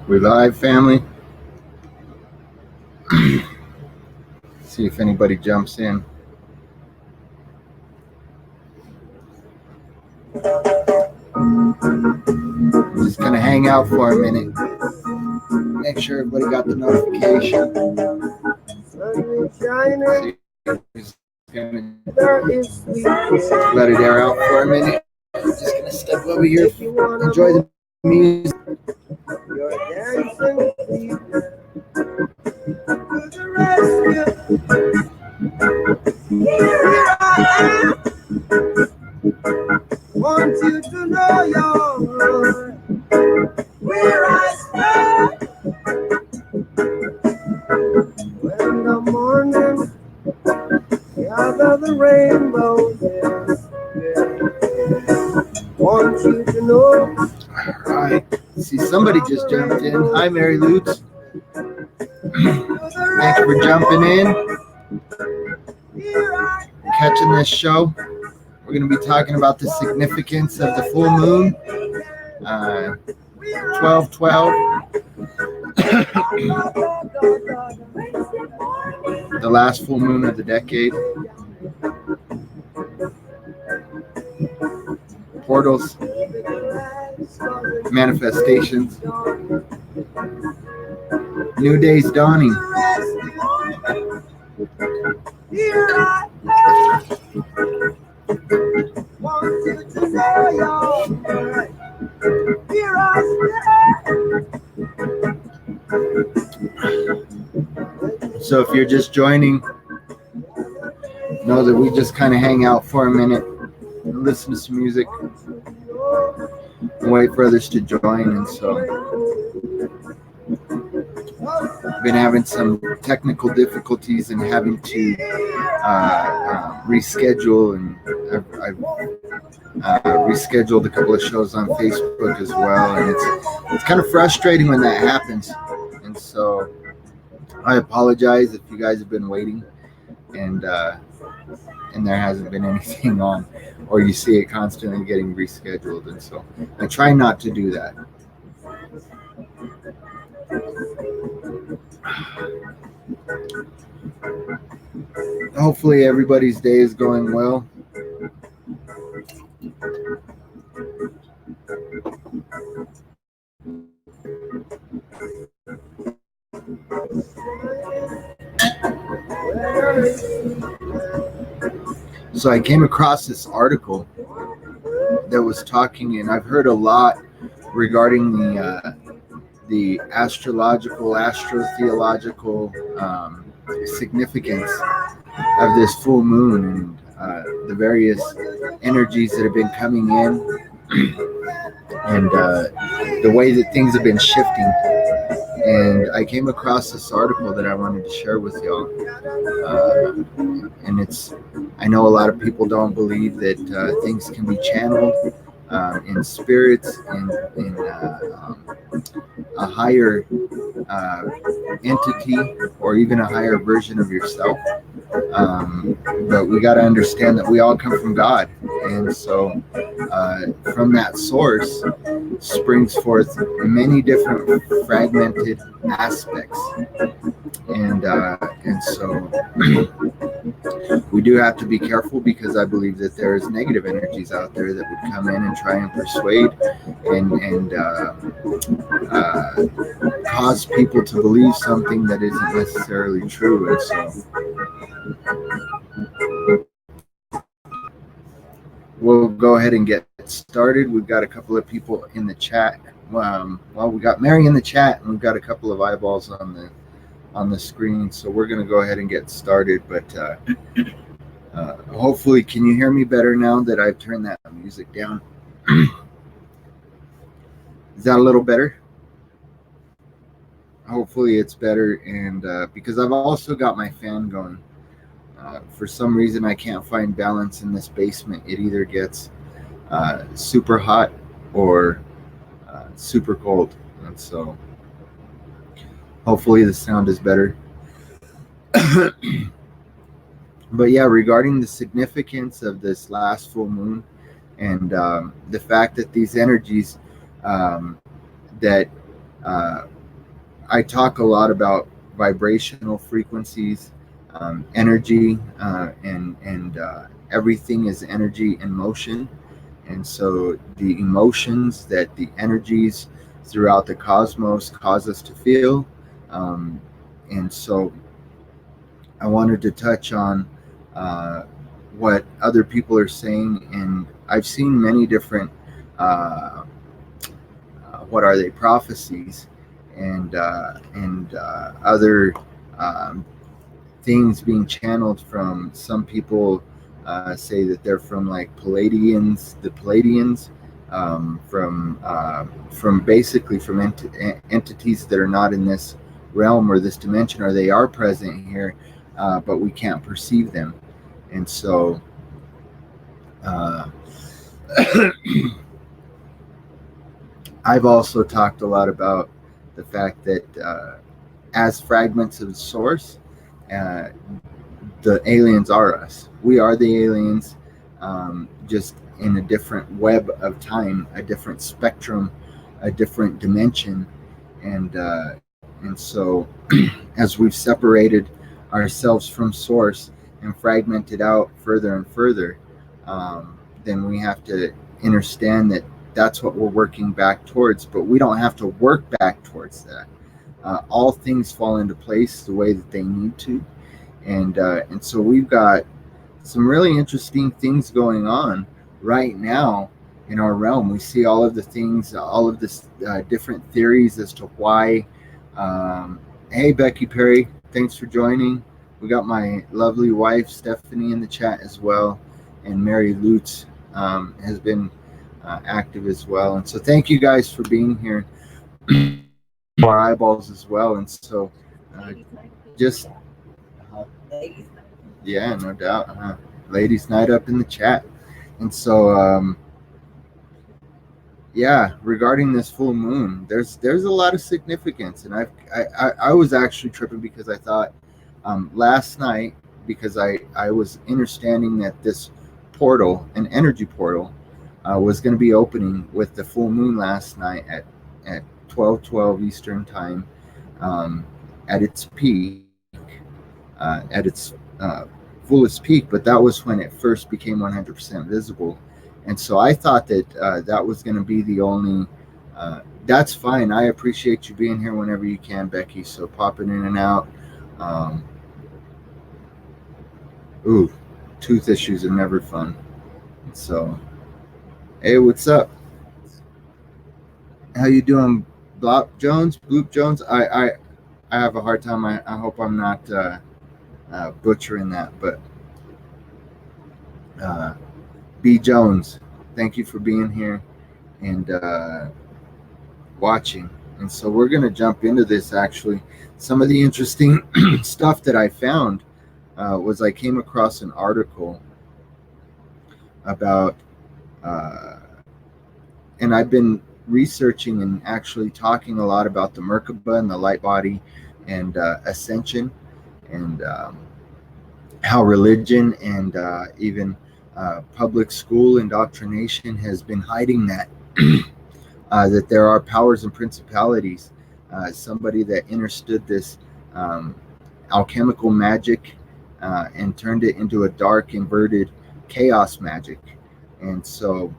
We're live, family. See if anybody jumps in. Just gonna hang out for a minute. Make sure everybody got the notification. Let it air out for a minute. I'm just gonna step over here, enjoy the music. You're dancing to the rescue. Here I am. Want you to know you're where I stand. When the morning gather the rainbow, want you to know. All right. See, somebody just jumped in. Hi, Mary Lutz. Thanks for jumping in. Catching this show. We're going to be talking about the significance of the full moon, 12/12, the last full moon of the decade. Portals, manifestations, new days dawning. So if you're just joining, know that we just kind of hang out for a minute, listen to some music, and wait for others to join. And so I've been having some technical difficulties and having to reschedule, and I've rescheduled a couple of shows on Facebook as well, and it's kind of frustrating when that happens. And so I apologize if you guys have been waiting and there hasn't been anything on, or you see it constantly getting rescheduled. And so I try not to do that. Hopefully everybody's day is going well. So I came across this article that was talking, and I've heard a lot regarding the astrotheological significance of this full moon and the various energies that have been coming in, and the way that things have been shifting. And I came across this article that I wanted to share with y'all. And I know a lot of people don't believe that things can be channeled in spirits, in a higher entity, or even a higher version of yourself. But we got to understand that we all come from God. And so from that source springs forth many different fragmented aspects. And so we do have to be careful, because I believe that there's negative energies out there that would come in and try and persuade and cause people to believe something that isn't necessarily true. And so we'll go ahead and get started. We've got a couple of people in the chat. Well, we got Mary in the chat, and we've got a couple of eyeballs on the screen. So we're going to go ahead and get started. But hopefully, can you hear me better now that I've turned that music down? Is that a little better? Hopefully it's better. And because I've also got my fan going. For some reason, I can't find balance in this basement. It either gets super hot or super cold. And so hopefully the sound is better. But yeah, regarding the significance of this last full moon, and the fact that these energies that uh, I talk a lot about vibrational frequencies, energy, and everything is energy in motion. And so the emotions that the energies throughout the cosmos cause us to feel. Um, and so I wanted to touch on uh, what other people are saying. And I've seen many different, uh, what are they, prophecies and other um, things being channeled from some people. Say that they're from like Palladians, the Palladians, from basically from entities that are not in this realm or this dimension, or they are present here, but we can't perceive them. And so uh, I've also talked a lot about the fact that as fragments of the source, uh, the aliens are us. We are the aliens, just in a different web of time, a different spectrum, a different dimension, and so as we've separated ourselves from source and fragmented out further and further, then we have to understand that that's what we're working back towards. But we don't have to work back towards that. All things fall into place the way that they need to, and so we've got some really interesting things going on right now in our realm. We see all of the things, all of this different theories as to why. Um, hey, Becky Perry, thanks for joining. We got my lovely wife Stephanie in the chat as well, and Mary Lutz has been active as well. And so thank you guys for being here. Our eyeballs as well, and so just yeah, no doubt. Ladies' night up in the chat. And so, yeah, regarding this full moon, there's a lot of significance, and I was actually tripping because I thought last night, because I was understanding that this portal, an energy portal, was going to be opening with the full moon last night at 12:12 Eastern time, at its peak, at its fullest peak, but that was when it first became 100% visible. And so I thought that that was going to be the only. That's fine. I appreciate you being here whenever you can, Becky. So popping in and out. Um, ooh, tooth issues are never fun. So, hey, what's up? How you doing, Blop Jones? Bloop Jones? I have a hard time. I hope I'm not butchering that, but B Jones, thank you for being here and watching. And so we're going to jump into this. Actually, some of the interesting stuff that I found was I came across an article about, and I've been researching and actually talking a lot about the Merkaba and the light body and ascension, and how religion and even public school indoctrination has been hiding that. That there are powers and principalities. Somebody that understood this alchemical magic and turned it into a dark, inverted chaos magic. And so,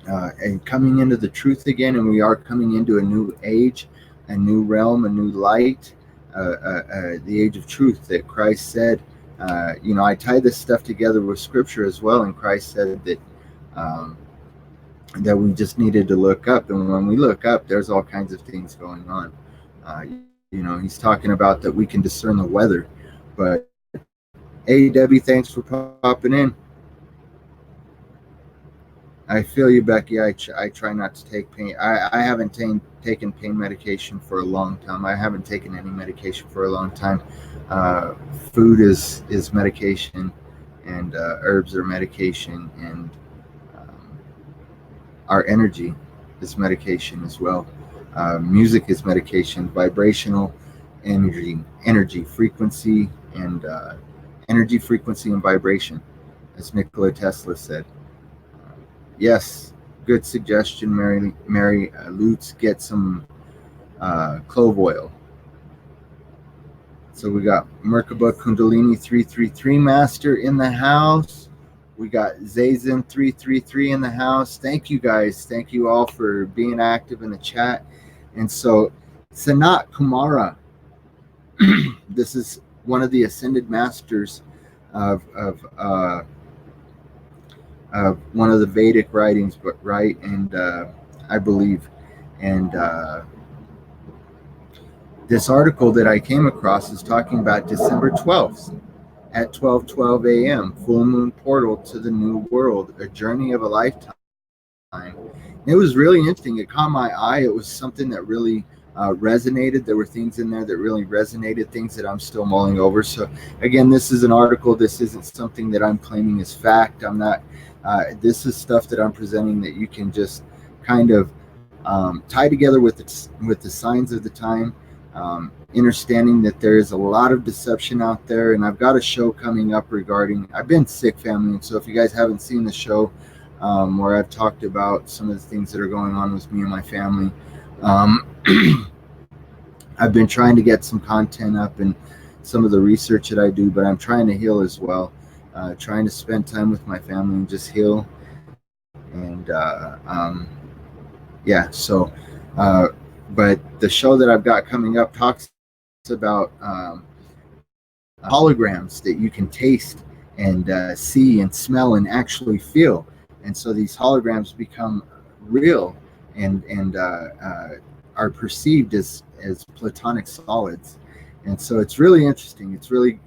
and coming into the truth again, and we are coming into a new age, a new realm, a new light, the age of truth that Christ said. I tie this stuff together with scripture as well, and Christ said that that we just needed to look up, and when we look up, there's all kinds of things going on. He's talking about that we can discern the weather. But hey, Debbie, thanks for popping in. I feel you, Becky. I try not to take pain. I haven't taken pain medication for a long time. I haven't taken any medication for a long time. Food is medication, and herbs are medication, and our energy is medication as well. Music is medication, vibrational energy frequency, and energy frequency and vibration, as Nikola Tesla said. Yes, good suggestion, Mary Lutz. Get some clove oil. So we got Merkaba Kundalini 333 Master in the house. We got Zazen 333 in the house. Thank you guys. Thank you all for being active in the chat. And so Sanat Kumara, this is one of the ascended masters of one of the Vedic writings, but right, and I believe, and this article that I came across is talking about December 12th at 12:12 a.m. full moon portal to the new world, a journey of a lifetime. It was really interesting. It caught my eye. It was something that really resonated. There were things in there that really resonated, things that I'm still mulling over. So again, this is an article. This isn't something that I'm claiming as fact. I'm not. This is stuff that I'm presenting that you can just kind of tie together with the signs of the time. Understanding that there is a lot of deception out there, and I've got a show coming up regarding. I've been sick, family, and so if you guys haven't seen the show, where I've talked about some of the things that are going on with me and my family, I've been trying to get some content up and some of the research that I do, but I'm trying to heal as well, trying to spend time with my family and just heal. And yeah, so but the show that I've got coming up talks about holograms that you can taste and see and smell and actually feel, and so these holograms become real and are perceived as platonic solids. And so it's really interesting. It's really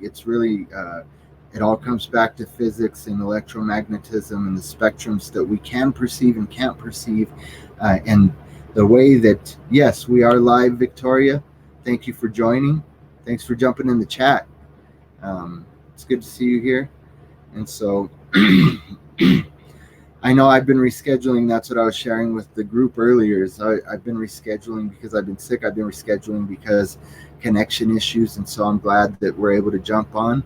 it all comes back to physics and electromagnetism and the spectrums that we can perceive and can't perceive, and the way that, yes, we are live, Victoria. Thank you for joining. Thanks for jumping in the chat. It's good to see you here. And so I know I've been rescheduling. That's what I was sharing with the group earlier. Is I've been rescheduling because I've been sick. I've been rescheduling because connection issues. And so I'm glad that we're able to jump on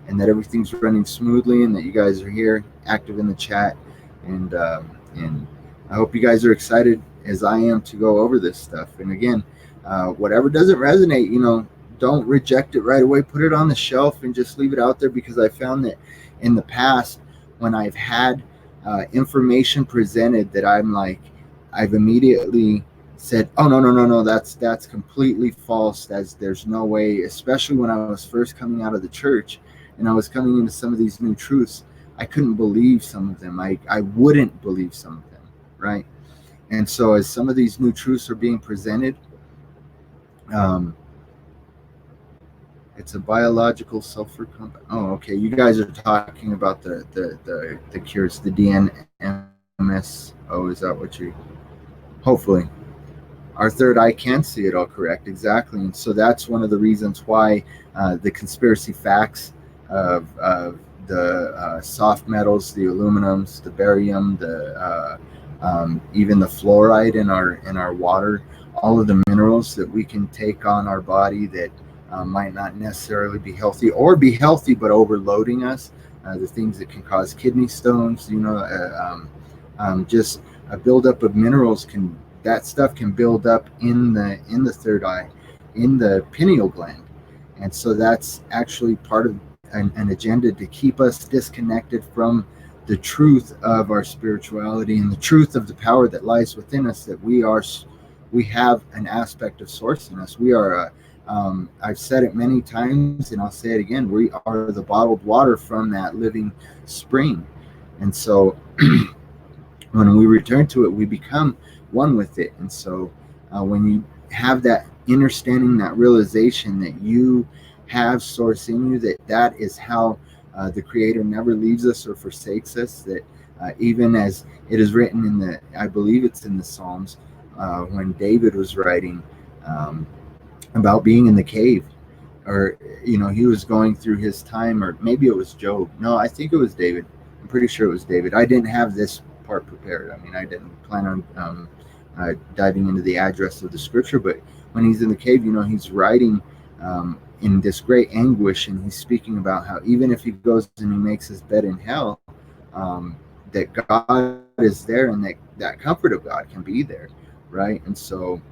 and that everything's running smoothly and that you guys are here active in the chat. And I hope you guys are excited as I am to go over this stuff. And again, whatever doesn't resonate, don't reject it right away. Put it on the shelf and just leave it out there, because I found that in the past, when I've had information presented that I've immediately said, oh, no, that's completely false. There's no way, especially when I was first coming out of the church and I was coming into some of these new truths. I couldn't believe some of them. I wouldn't believe some of them, right? And so as some of these new truths are being presented, it's a biological sulfur compound. Oh, okay. You guys are talking about the cures, the DNMS. Oh, is that what you? Hopefully, our third eye can see it all correct, exactly. And so that's one of the reasons why the conspiracy facts of the soft metals, the aluminums, the barium, the even the fluoride in our water, all of the minerals that we can take on our body that might not necessarily be healthy, or be healthy but overloading us, the things that can cause kidney stones, just a buildup of minerals that stuff can build up in the third eye, in the pineal gland. And so that's actually part of an agenda to keep us disconnected from the truth of our spirituality and the truth of the power that lies within us, that we have an aspect of source in us. We are I've said it many times and I'll say it again, we are the bottled water from that living spring. And so when we return to it, we become one with it. And so when you have that understanding, that realization that you have source in you, that is how the Creator never leaves us or forsakes us, that even as it is written in I believe it's in the Psalms, when David was writing about being in the cave, or he was going through his time, or maybe it was Job. No, I think it was David. I'm pretty sure it was David. I didn't have this part prepared. I mean, I didn't plan on diving into the address of the scripture, but when he's in the cave, he's writing in this great anguish, and he's speaking about how even if he goes and he makes his bed in hell, that God is there, and that comfort of God can be there, right? And so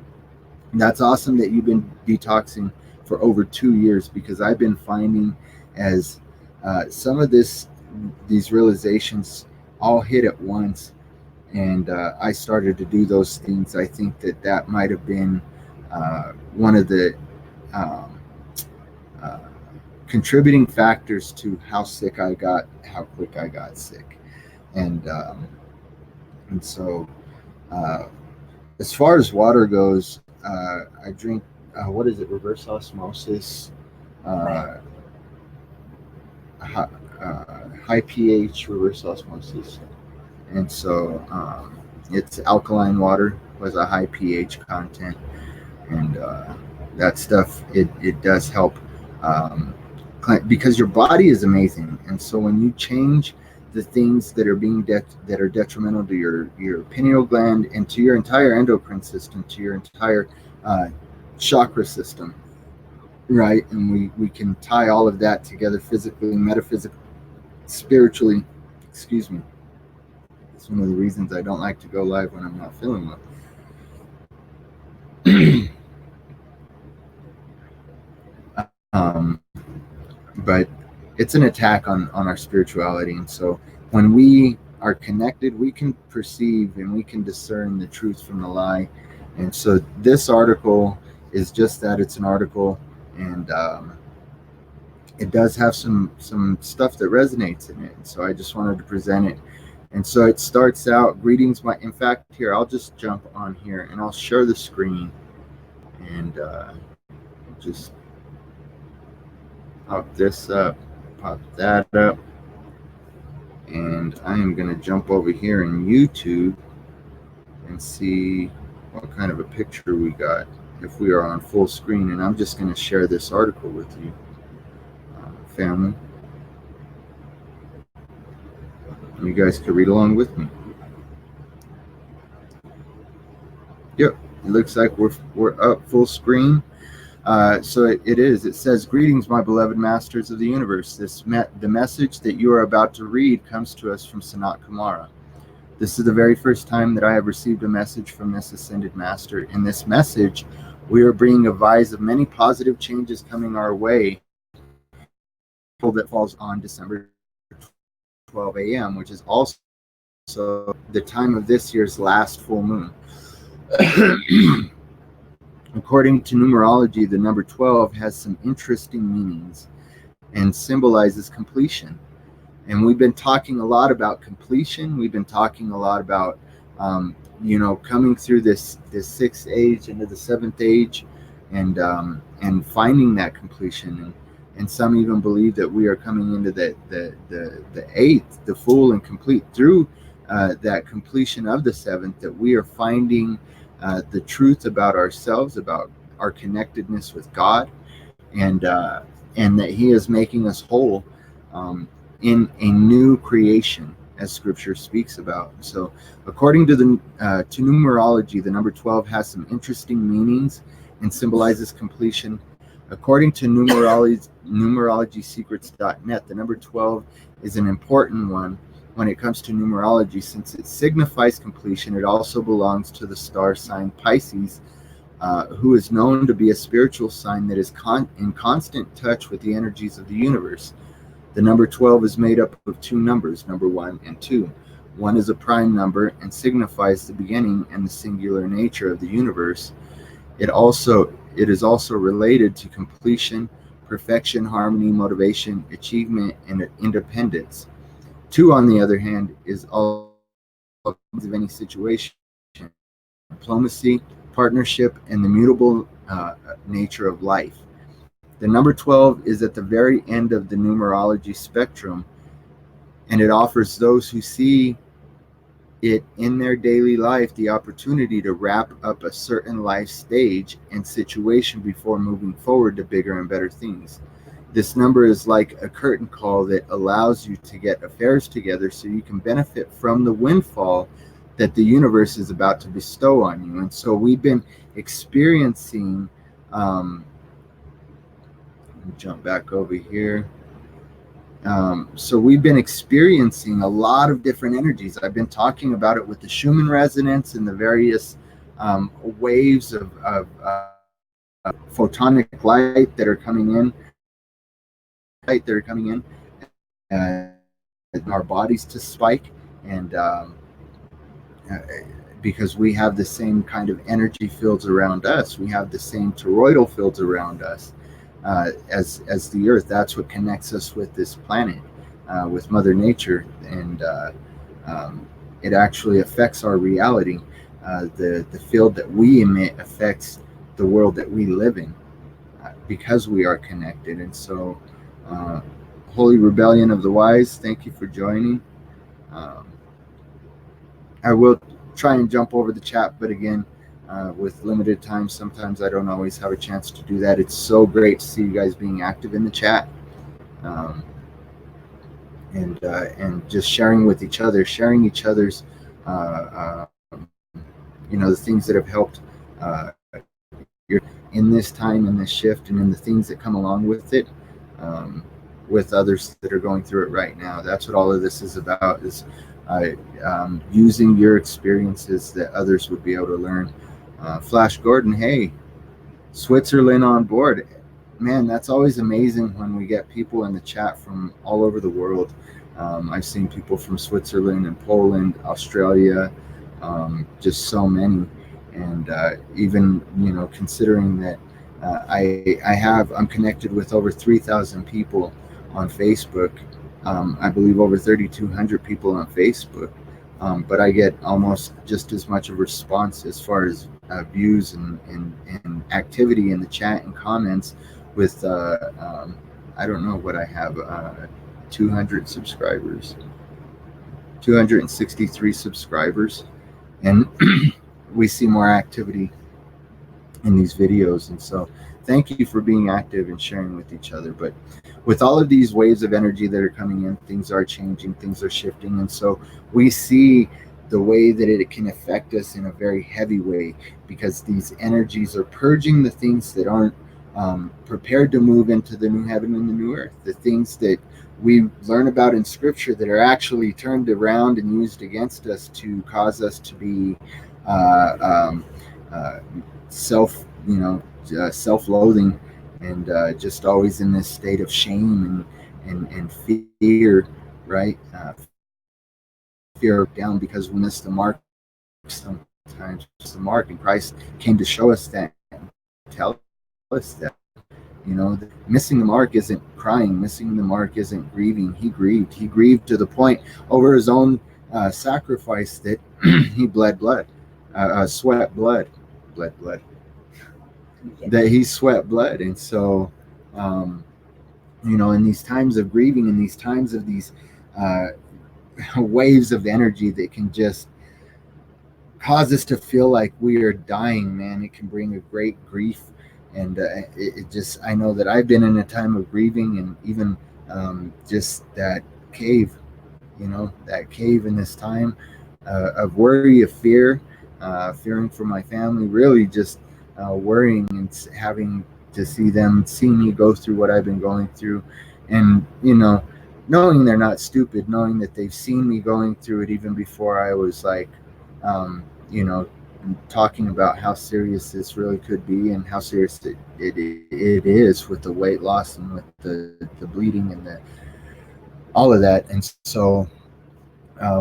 That's awesome that you've been detoxing for over 2 years, because I've been finding as some of these realizations all hit at once, and I started to do those things. I think that might have been one of the um, uh, contributing factors to how sick I got, how quick I got sick, and and so uh, as far as water goes, I drink what is it? Reverse osmosis, uh, high, high pH reverse osmosis, and so it's alkaline water with a high pH content, and that stuff it does help, um, because your body is amazing, and so when you change the things that are that are detrimental to your pineal gland and to your entire endocrine system, to your entire uh, chakra system, right? And we can tie all of that together physically, metaphysically, spiritually. Excuse me. It's one of the reasons I don't like to go live when I'm not feeling well. um, but it's an attack on our spirituality, and so when we are connected, we can perceive and we can discern the truth from the lie. And so this article is just that, it's an article, and it does have some stuff that resonates in it, and so I just wanted to present it. And so it starts out, greetings my, in fact, here I'll just jump on here and I'll share the screen, and just pop this up, pop that up, and I am going to jump over here in YouTube and see what kind of a picture we got if we are on full screen. And I'm just going to share this article with you, family. You guys can read along with me. Yep, it looks like we're up full screen. So it is. It says, "Greetings, my beloved masters of the universe. The message that you are about to read comes to us from Sanat Kumara. This is the very first time that I have received a message from this ascended master. In this message, we are bringing a vise of many positive changes coming our way that falls on December 12 a.m., which is also the time of this year's last full moon." According to numerology, the number 12 has some interesting meanings and symbolizes completion. And we've been talking a lot about completion. We've been talking a lot about, coming through this sixth age into the seventh age, and finding that completion. And some even believe that we are coming into the eighth, the full and complete, through that completion of the seventh, that we are finding the truth about ourselves, about our connectedness with God, and that He is making us whole in a new creation, as Scripture speaks about. So, according to to numerology, the number 12 has some interesting meanings and symbolizes completion. According to numerologysecrets.net, the number 12 is an important one when it comes to numerology, since it signifies completion. It also belongs to the star sign Pisces, who is known to be a spiritual sign that is in constant touch with the energies of the universe. The number 12 is made up of two numbers, number 1 and 2. 1 is a prime number and signifies the beginning and the singular nature of the universe. It is also related to completion, perfection, harmony, motivation, achievement, and independence. 2, on the other hand, is all of any situation, diplomacy, partnership, and the mutable nature of life. The number 12 is at the very end of the numerology spectrum, and it offers those who see it in their daily life the opportunity to wrap up a certain life stage and situation before moving forward to bigger and better things. This number is like a curtain call that allows you to get affairs together so you can benefit from the windfall that the universe is about to bestow on you. And so we've been experiencing, jump back over here. So we've been experiencing a lot of different energies. I've been talking about it with the Schumann resonance and the various waves of photonic light that are coming in, our bodies to spike, and uh, because we have the same kind of energy fields around us, we have the same toroidal fields around us as the Earth. That's what connects us with this planet, with Mother Nature, and it actually affects our reality. The field that we emit affects the world that we live in, because we are connected. And so, Holy Rebellion of the Wise, thank you for joining. Um, I will try and jump over the chat, but again, with limited time, sometimes I don't always have a chance to do that. It's so great to see you guys being active in the chat, um, and just sharing with each other, sharing each other's, the things that have helped in this time, in this shift, and in the things that come along with it. With others that are going through it right now. That's what all of this is about, is using your experiences that others would be able to learn. Flash Gordon, hey, Switzerland on board. Man, that's always amazing when we get people in the chat from all over the world. I've seen people from Switzerland and Poland, Australia, just so many. And even, considering that I'm connected with over 3,000 people on Facebook. I believe over 3,200 people on Facebook, but I get almost just as much of a response as far as views and activity in the chat and comments with, I don't know what I have, 200 subscribers, 263 subscribers, and we see more activity in these videos. And so thank you for being active and sharing with each other. But with all of these waves of energy that are coming in, things are changing, things are shifting. And so we see the way that it can affect us in a very heavy way, because these energies are purging the things that aren't prepared to move into the new heaven and the new earth, the things that we learn about in scripture that are actually turned around and used against us to cause us to be self-loathing, and just always in this state of shame and fear, right? Fear down because we miss the mark. Sometimes the mark, and Christ came to show us that, tell us that, missing the mark isn't crying, missing the mark isn't grieving. He grieved to the point over his own sacrifice that he bled blood, sweat blood, that he sweat blood. And so, in these times of grieving, in these times of these waves of energy that can just cause us to feel like we are dying, man, it can bring a great grief. And it just, I know that I've been in a time of grieving, and even just that cave, that cave in this time of worry, of fear, fearing for my family, really just worrying and having to see me go through what I've been going through. And, knowing they're not stupid, knowing that they've seen me going through it even before I was like, talking about how serious this really could be, and how serious it is, with the weight loss and with the bleeding and all of that. And so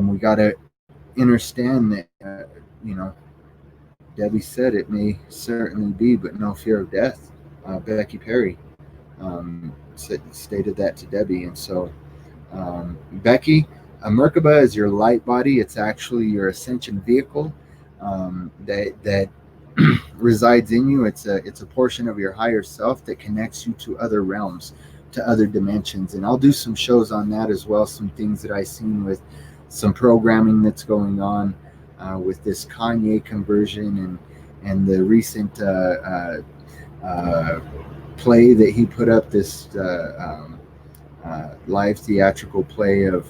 we got to understand that, Debbie said it may certainly be, but no fear of death. Becky Perry stated that to Debbie. And so, Becky, a Merkaba is your light body. It's actually your ascension vehicle that resides in you. It's a portion of your higher self that connects you to other realms, to other dimensions. And I'll do some shows on that as well, some things that I've seen with some programming that's going on with this Kanye conversion, and the recent play that he put up, this live theatrical play of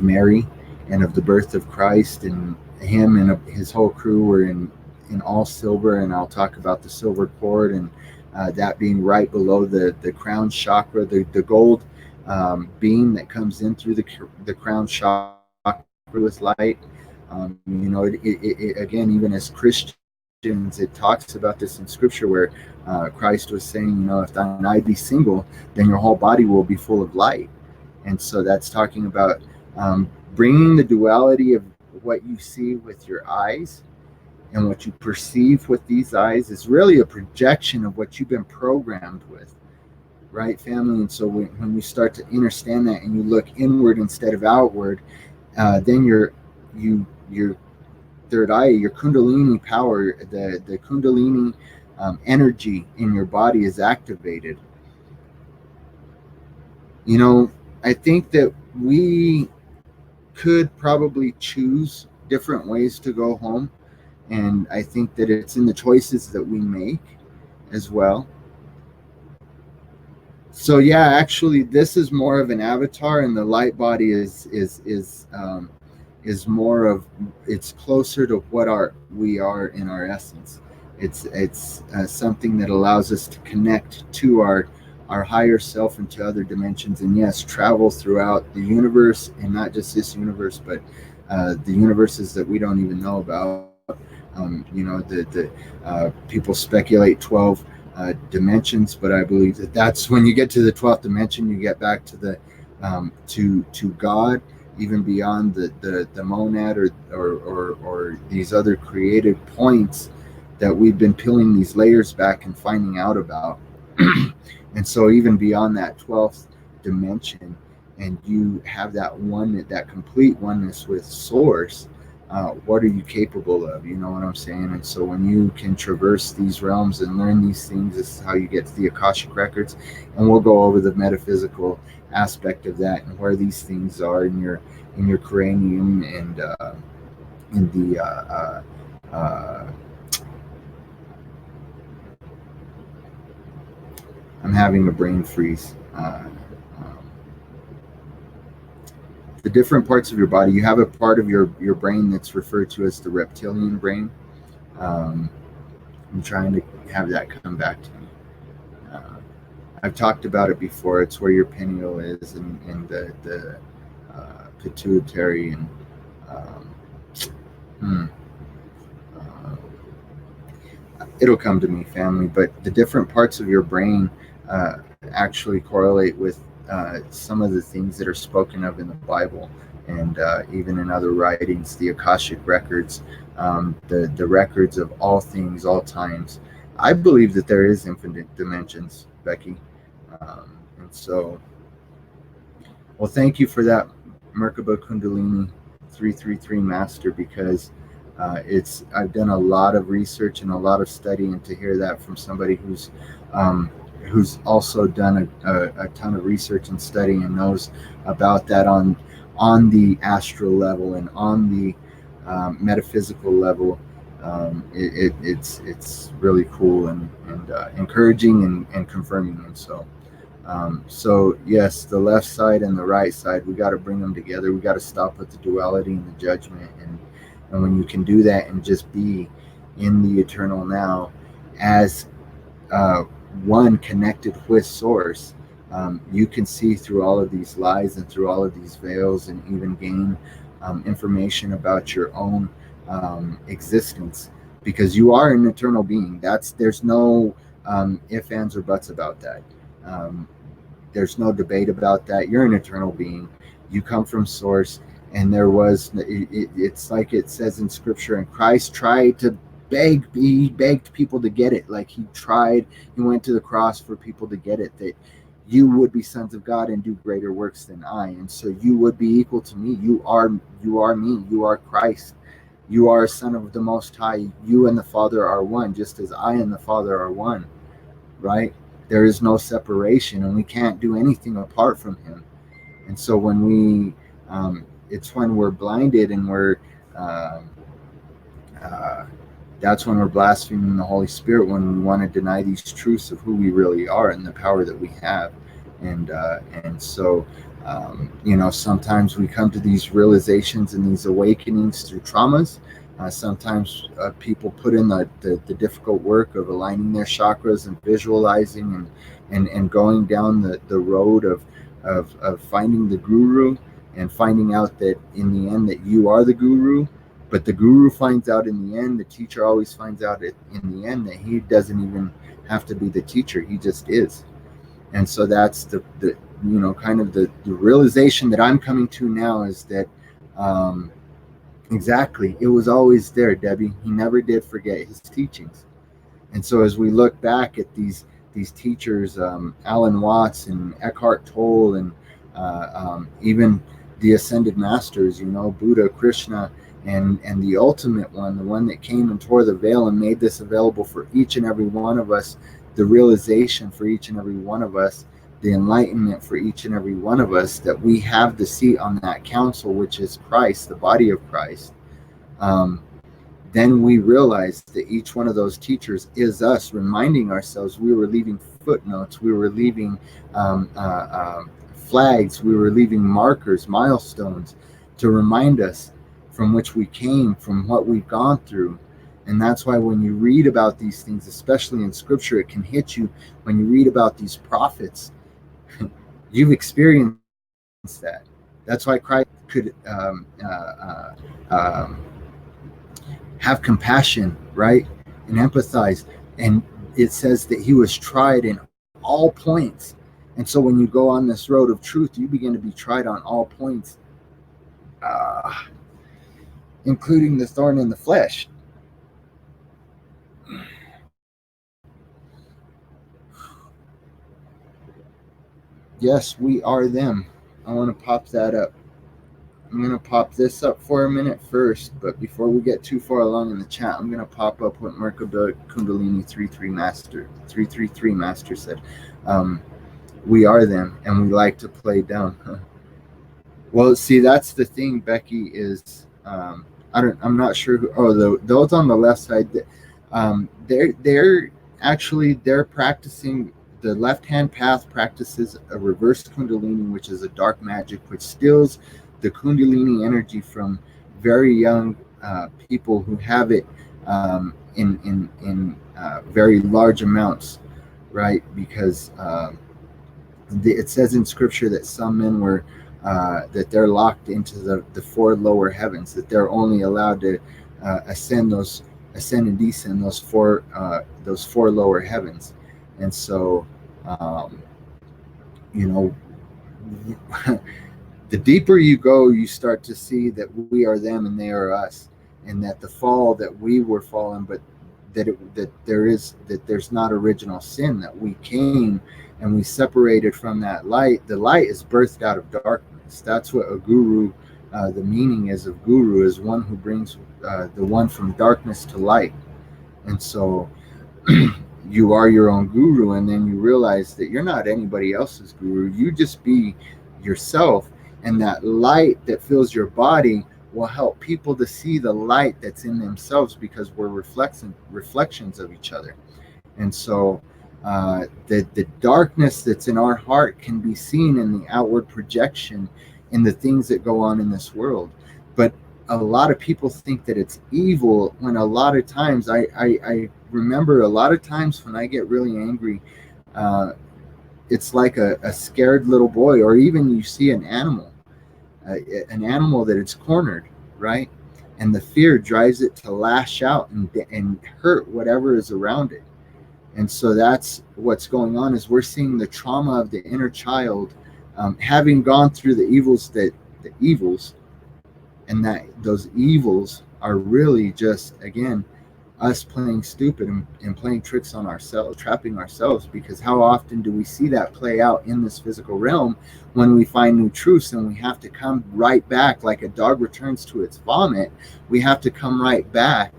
Mary and of the birth of Christ, and him and his whole crew were in all silver. And I'll talk about the silver cord, and that being right below the crown chakra, the gold beam that comes in through the crown chakra with light. Again, even as Christians, it talks about this in Scripture where Christ was saying, if thine eye be single, then your whole body will be full of light. And so that's talking about bringing the duality of what you see with your eyes and what you perceive with these eyes is really a projection of what you've been programmed with, right, family? And so when you start to understand that and you look inward instead of outward, then your third eye, your Kundalini power, the Kundalini energy in your body is activated. I think that we could probably choose different ways to go home. And I think that it's in the choices that we make as well. So yeah, actually, this is more of an avatar, and the light body is more of, it's closer to what we are in our essence. It's something that allows us to connect to our higher self and to other dimensions, and yes, travel throughout the universe, and not just this universe, but the universes that we don't even know about. People speculate 12 dimensions, but I believe that's when you get to the 12th dimension, you get back to the to God, even beyond the monad or these other creative points that we've been peeling these layers back and finding out about. And so even beyond that 12th dimension, and you have that complete oneness with Source, what are you capable of? You know what I'm saying? And so when you can traverse these realms and learn these things, this is how you get to the Akashic Records. And we'll go over the metaphysical aspect of that and where these things are in your cranium and in the I'm having a brain freeze. The different parts of your body, you have a part of your brain that's referred to as the reptilian brain. I'm trying to have that come back to me. I've talked about it before. It's where your pineal is, and the pituitary, and it'll come to me, family. But the different parts of your brain actually correlate with some of the things that are spoken of in the Bible, and even in other writings, the Akashic Records, the records of all things, all times. I believe that there is infinite dimensions, Becky. And so, well, thank you for that, Merkaba Kundalini 333 Master, because I've done a lot of research and a lot of study, and to hear that from somebody who's also done a ton of research and study and knows about that on the astral level and on the metaphysical level. It's really cool and encouraging and confirming. And so yes, the left side and the right side, we got to bring them together. We got to stop with the duality and the judgment, and when you can do that and just be in the eternal now as one connected with Source, you can see through all of these lies and through all of these veils, and even gain information about your own existence, because you are an eternal being. There's no ifs, ands, or buts about that. There's no debate about that. You're an eternal being. You come from Source, and it's like it says in Scripture, and Christ tried to he begged people to get it. Like he went to the cross for people to get it, that you would be sons of God and do greater works than I. And so you would be equal to me. You are me. You are Christ. You are a son of the Most High. You and the Father are one, just as I and the Father are one, right? There is no separation, and we can't do anything apart from him. And so when it's when we're blinded and that's when we're blaspheming the Holy Spirit, when we want to deny these truths of who we really are and the power that we have. And so sometimes we come to these realizations and these awakenings through traumas. Sometimes people put in the difficult work of aligning their chakras and visualizing and going down the road of finding the guru, and finding out that in the end that you are the guru. But the guru finds out in the end, the teacher always finds out in the end that he doesn't even have to be the teacher, he just is. And so that's the kind of the realization that I'm coming to now, is that exactly, it was always there, Debbie. He never did forget his teachings. And so as we look back at these teachers, Alan Watts and Eckhart Tolle, and even the ascended masters, Buddha, Krishna, and the ultimate one, the one that came and tore the veil and made this available for each and every one of us, the realization for each and every one of us, the enlightenment for each and every one of us, that we have the seat on that council, which is Christ, the body of Christ. Then we realize that each one of those teachers is us reminding ourselves. We were leaving footnotes, we were leaving flags, we were leaving markers, milestones, to remind us from which we came, from what we've gone through. And that's why when you read about these things, especially in scripture, it can hit you. When you read about these prophets, you've experienced that. That's why Christ could have compassion, right? And empathize. And it says that he was tried in all points. And so when you go on this road of truth, you begin to be tried on all points, including the thorn in the flesh. Yes, we are them. I want to pop that up. I'm going to pop this up for a minute first, but before we get too far along in the chat, I'm going to pop up what Marco Kundalini 333 Master said. We are them, and we like to play down. Well, see, that's the thing, Becky, is I'm not sure who. Oh, those on the left side, they're practicing. The left-hand path practices a reverse Kundalini, which is a dark magic, which steals the Kundalini energy from very young people who have it in very large amounts, right? Because it says in scripture that some men were that they're locked into the four lower heavens, that they're only allowed to ascend and descend those four lower heavens. And so the deeper you go, you start to see that we are them and they are us, and that the fall, that we were fallen, but that there's not original sin, that we came and we separated from that light. The light is birthed out of darkness. That's what a guru, the meaning is of guru, is one who brings the one from darkness to light. And so you are your own guru, and then you realize that you're not anybody else's guru. You just be yourself, and that light that fills your body will help people to see the light that's in themselves, because we're reflections of each other. And so the darkness that's in our heart can be seen in the outward projection, in the things that go on in this world. But a lot of people think that it's evil, when a lot of times I remember a lot of times when I get really angry, it's like a scared little boy, or even you see an animal that it's cornered, right? And the fear drives it to lash out and hurt whatever is around it. And so that's what's going on, is we're seeing the trauma of the inner child, having gone through the evils, and that those evils are really just, again, us playing stupid and playing tricks on ourselves, trapping ourselves. Because how often do we see that play out in this physical realm, when we find new truths and we have to come right back, like a dog returns to its vomit? We have to come right back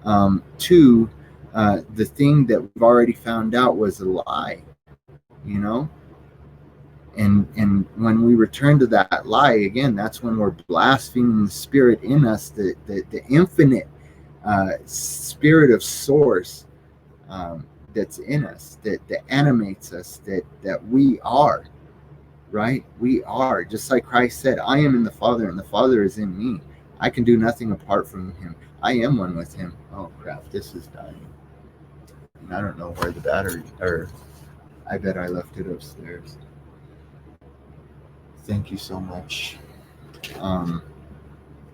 to the thing that we've already found out was a lie, And when we return to that lie again, that's when we're blaspheming the spirit in us, the infinite spirit of source that's in us, that animates us, that we are, right? We are, just like Christ said, I am in the Father and the Father is in me. I can do nothing apart from him. I am one with him. Oh crap, this is dying. And I don't know where the battery, or I bet I left it upstairs. Thank you so much.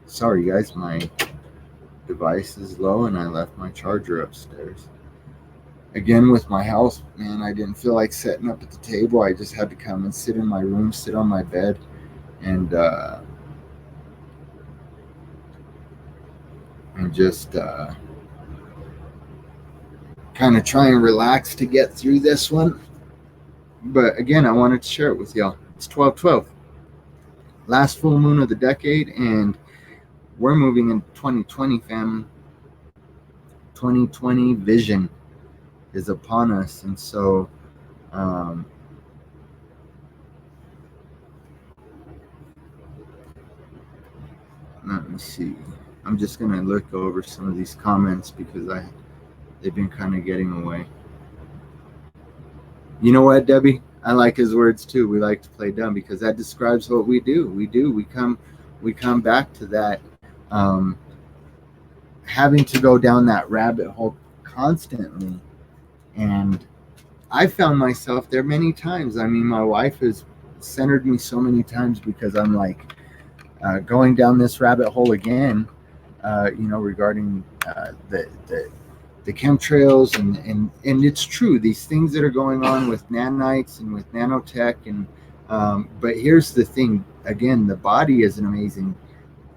Sorry guys, my Device is low, and I left my charger upstairs. Again, with my house, man, I didn't feel like setting up at the table. I just had to come and sit in my room, sit on my bed, and just kind of try and relax to get through this one. But again, I wanted to share it with y'all. It's 12/12, last full moon of the decade, and we're moving into 2020, fam. 2020 vision is upon us, and so let me see. I'm just gonna look over some of these comments because they've been kind of getting away. You know what, Debbie? I like his words too. We like to play dumb because that describes what we do. We come back to that, having to go down that rabbit hole constantly. And I found myself there many times. I mean, my wife has centered me so many times because I'm like going down this rabbit hole again, regarding the chemtrails and it's true, these things that are going on with nanites and with nanotech, and but here's the thing, again, the body is an amazing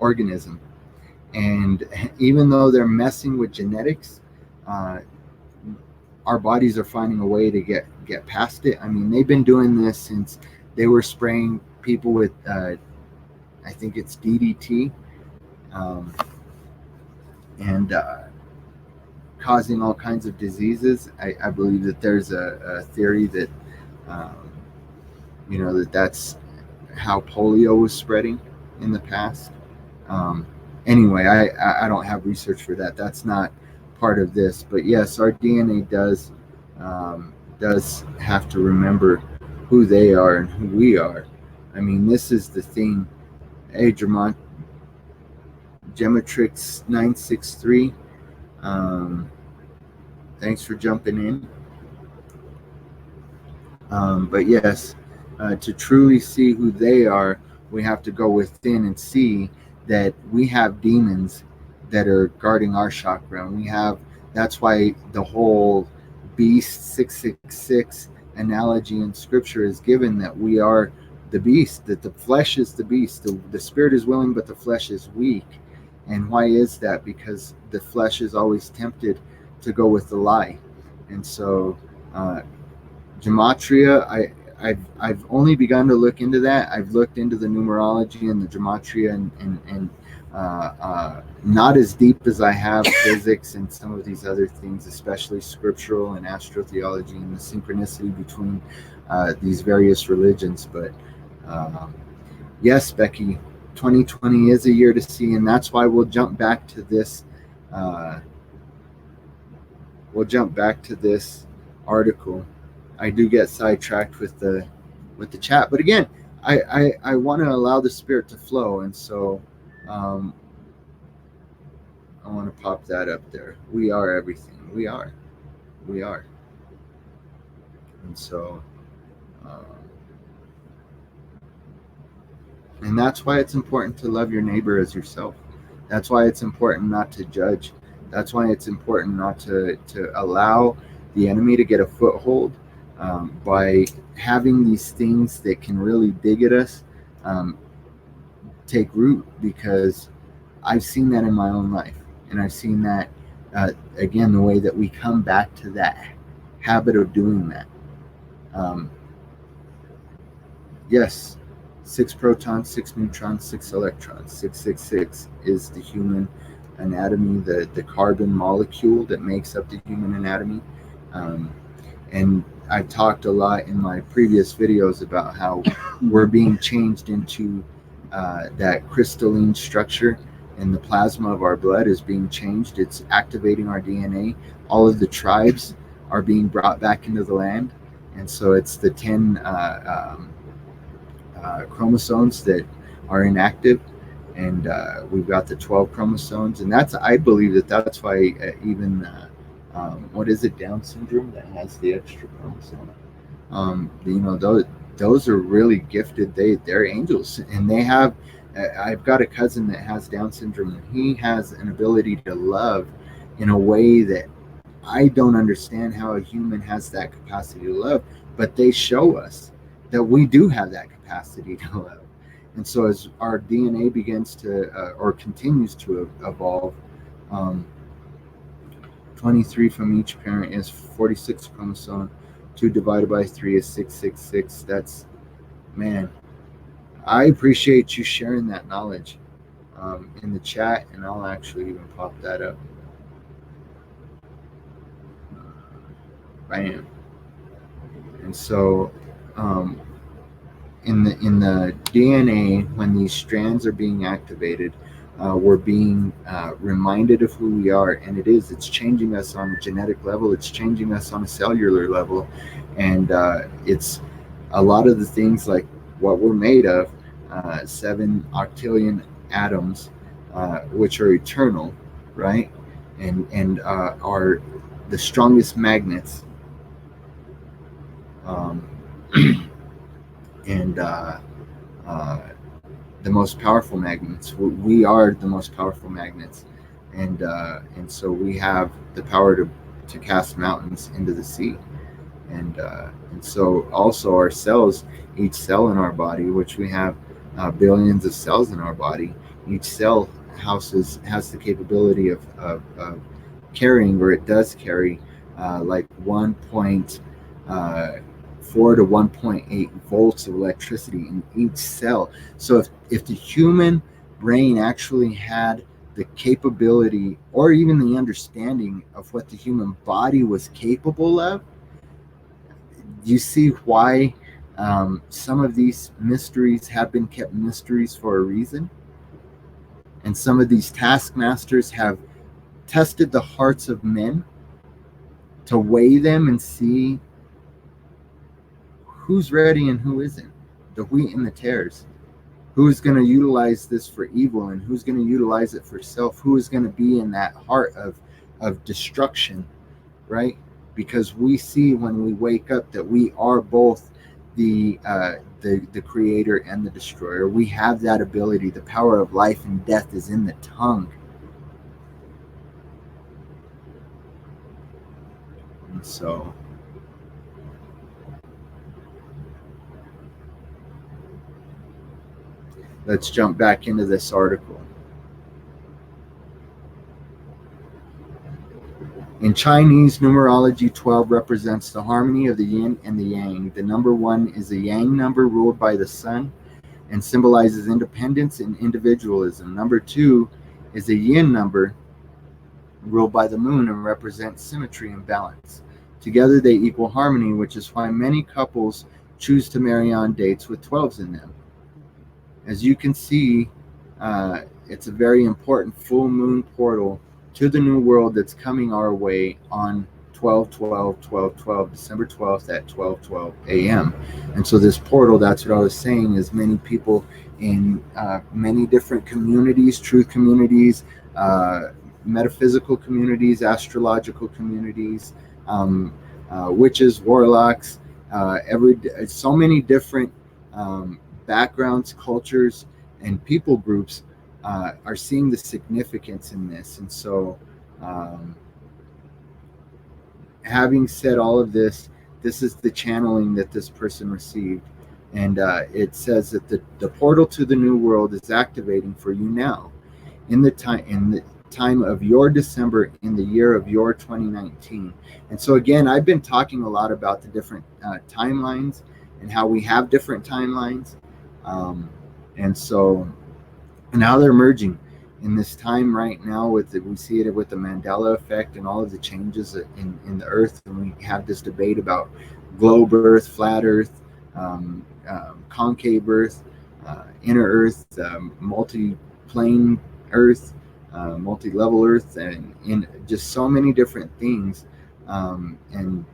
organism, and even though they're messing with genetics, our bodies are finding a way to get past it. I mean, they've been doing this since they were spraying people with I think it's DDT, and causing all kinds of diseases. I believe that there's a theory that that's how polio was spreading in the past. Anyway, I don't have research for that. That's not part of this. But yes, our DNA does have to remember who they are and who we are. I mean, this is the thing. Hey, Gematrix 963. Thanks for jumping in. But yes, to truly see who they are, we have to go within and see that we have demons that are guarding our chakra. And that's why the whole beast 666 analogy in scripture is given, that we are the beast, that the flesh is the beast. The spirit is willing, but the flesh is weak. And why is that? Because the flesh is always tempted to go with the lie. And so gematria, I've only begun to look into that. I've looked into the numerology and the gematria, and not as deep as I have physics and some of these other things, especially scriptural and astrotheology and the synchronicity between these various religions. But yes, Becky, 2020 is a year to see, and that's why we'll jump back to this. Article. I do get sidetracked with the chat, but again, I want to allow the spirit to flow, and so I want to pop that up there. We are everything. We are, and so. And that's why it's important to love your neighbor as yourself. That's why it's important not to judge. That's why it's important not to allow the enemy to get a foothold by having these things that can really dig at us take root, because I've seen that in my own life. And I've seen that, again, the way that we come back to that habit of doing that. Yes. 6 protons, 6 neutrons, 6 electrons. 666 is the human anatomy, the carbon molecule that makes up the human anatomy. And I talked a lot in my previous videos about how we're being changed into that crystalline structure, and the plasma of our blood is being changed. It's activating our DNA. All of the tribes are being brought back into the land. And so it's the 10 chromosomes that are inactive, and we've got the 12 chromosomes, and I believe that's why even what is it, Down syndrome, that has the extra chromosome. Those are really gifted. They're angels, and they have I've got a cousin that has Down syndrome, and he has an ability to love in a way that I don't understand how a human has that capacity to love, but they show us that we do have that capacity to love. And so as our DNA begins to, or continues to evolve, um, 23 from each parent is 46 chromosome. 2 divided by 3 is 666. That's, man, I appreciate you sharing that knowledge in the chat, and I'll actually even pop that up. Bam. And so, in the DNA, when these strands are being activated, we're being reminded of who we are, and it's changing us on a genetic level, it's changing us on a cellular level, and it's a lot of the things like what we're made of, 7 octillion atoms, which are eternal, right? And are the strongest magnets, and the most powerful magnets. We are the most powerful magnets, and so we have the power to cast mountains into the sea, and so also our cells, each cell in our body, which we have billions of cells in our body, each cell has the capability of carrying, or it does carry, like 1.4 to 1.8 volts of electricity in each cell. So if the human brain actually had the capability or even the understanding of what the human body was capable of, you see why some of these mysteries have been kept mysteries for a reason. And some of these taskmasters have tested the hearts of men to weigh them and see who's ready and who isn't, the wheat and the tares. Who's going to utilize this for evil and who's going to utilize it for self? Who is going to be in that heart of destruction, right? Because we see when we wake up that we are both the creator and the destroyer. We have that ability. The power of life and death is in the tongue. And so let's jump back into this article. In Chinese numerology, 12 represents the harmony of the yin and the yang. The number 1 is a yang number ruled by the sun and symbolizes independence and individualism. Number 2 is a yin number ruled by the moon and represents symmetry and balance. Together they equal harmony, which is why many couples choose to marry on dates with 12s in them. As you can see, it's a very important full moon portal to the new world that's coming our way on 12/12/12/12, December 12th at 12:12 a.m. And so this portal, that's what I was saying, is many people in many different communities, truth communities, metaphysical communities, astrological communities, witches, warlocks, so many different backgrounds, cultures, and people groups are seeing the significance in this. And so having said all of this, this is the channeling that this person received. And it says that the portal to the new world is activating for you now in the time of your December in the year of your 2019. And so again, I've been talking a lot about the different timelines and how we have different timelines. And so now they're merging in this time right now we see it with the Mandela effect and all of the changes in the earth. And we have this debate about globe earth, flat earth, concave earth, inner earth, multi-plane earth, multi-level earth, and in just so many different things. And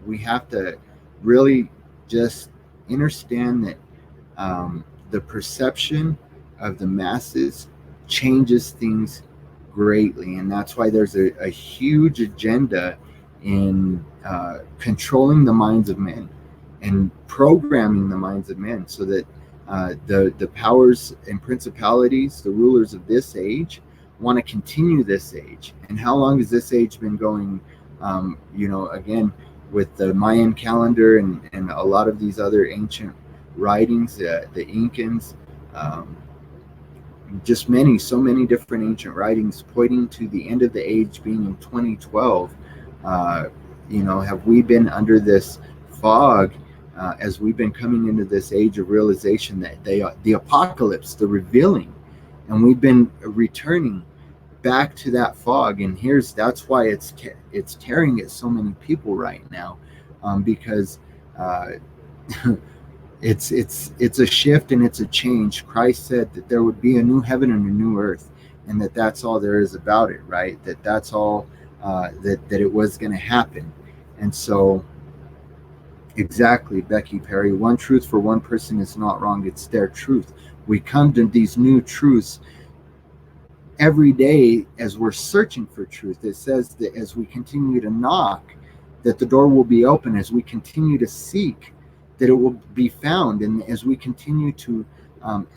we have to really just understand that the perception of the masses changes things greatly, and that's why there's a huge agenda in controlling the minds of men and programming the minds of men so that The powers and principalities, the rulers of this age, want to continue this age. And how long has this age been going? Again, with the Mayan calendar and a lot of these other ancient writings, the Incans, um, just so many different ancient writings pointing to the end of the age being in 2012. Have we been under this fog as we've been coming into this age of realization that the apocalypse, the revealing, and we've been returning back to that fog? And that's why it's tearing at so many people right now, because uh, it's a shift and it's a change. Christ said that there would be a new heaven and a new earth, and that's all there is about it, right? That's all that it was going to happen. And so, exactly, Becky Perry, one truth for one person is not wrong, it's their truth. We come to these new truths every day as we're searching for truth. It says that as we continue to knock, that the door will be open. As we continue to seek, that it will be found. And as we continue to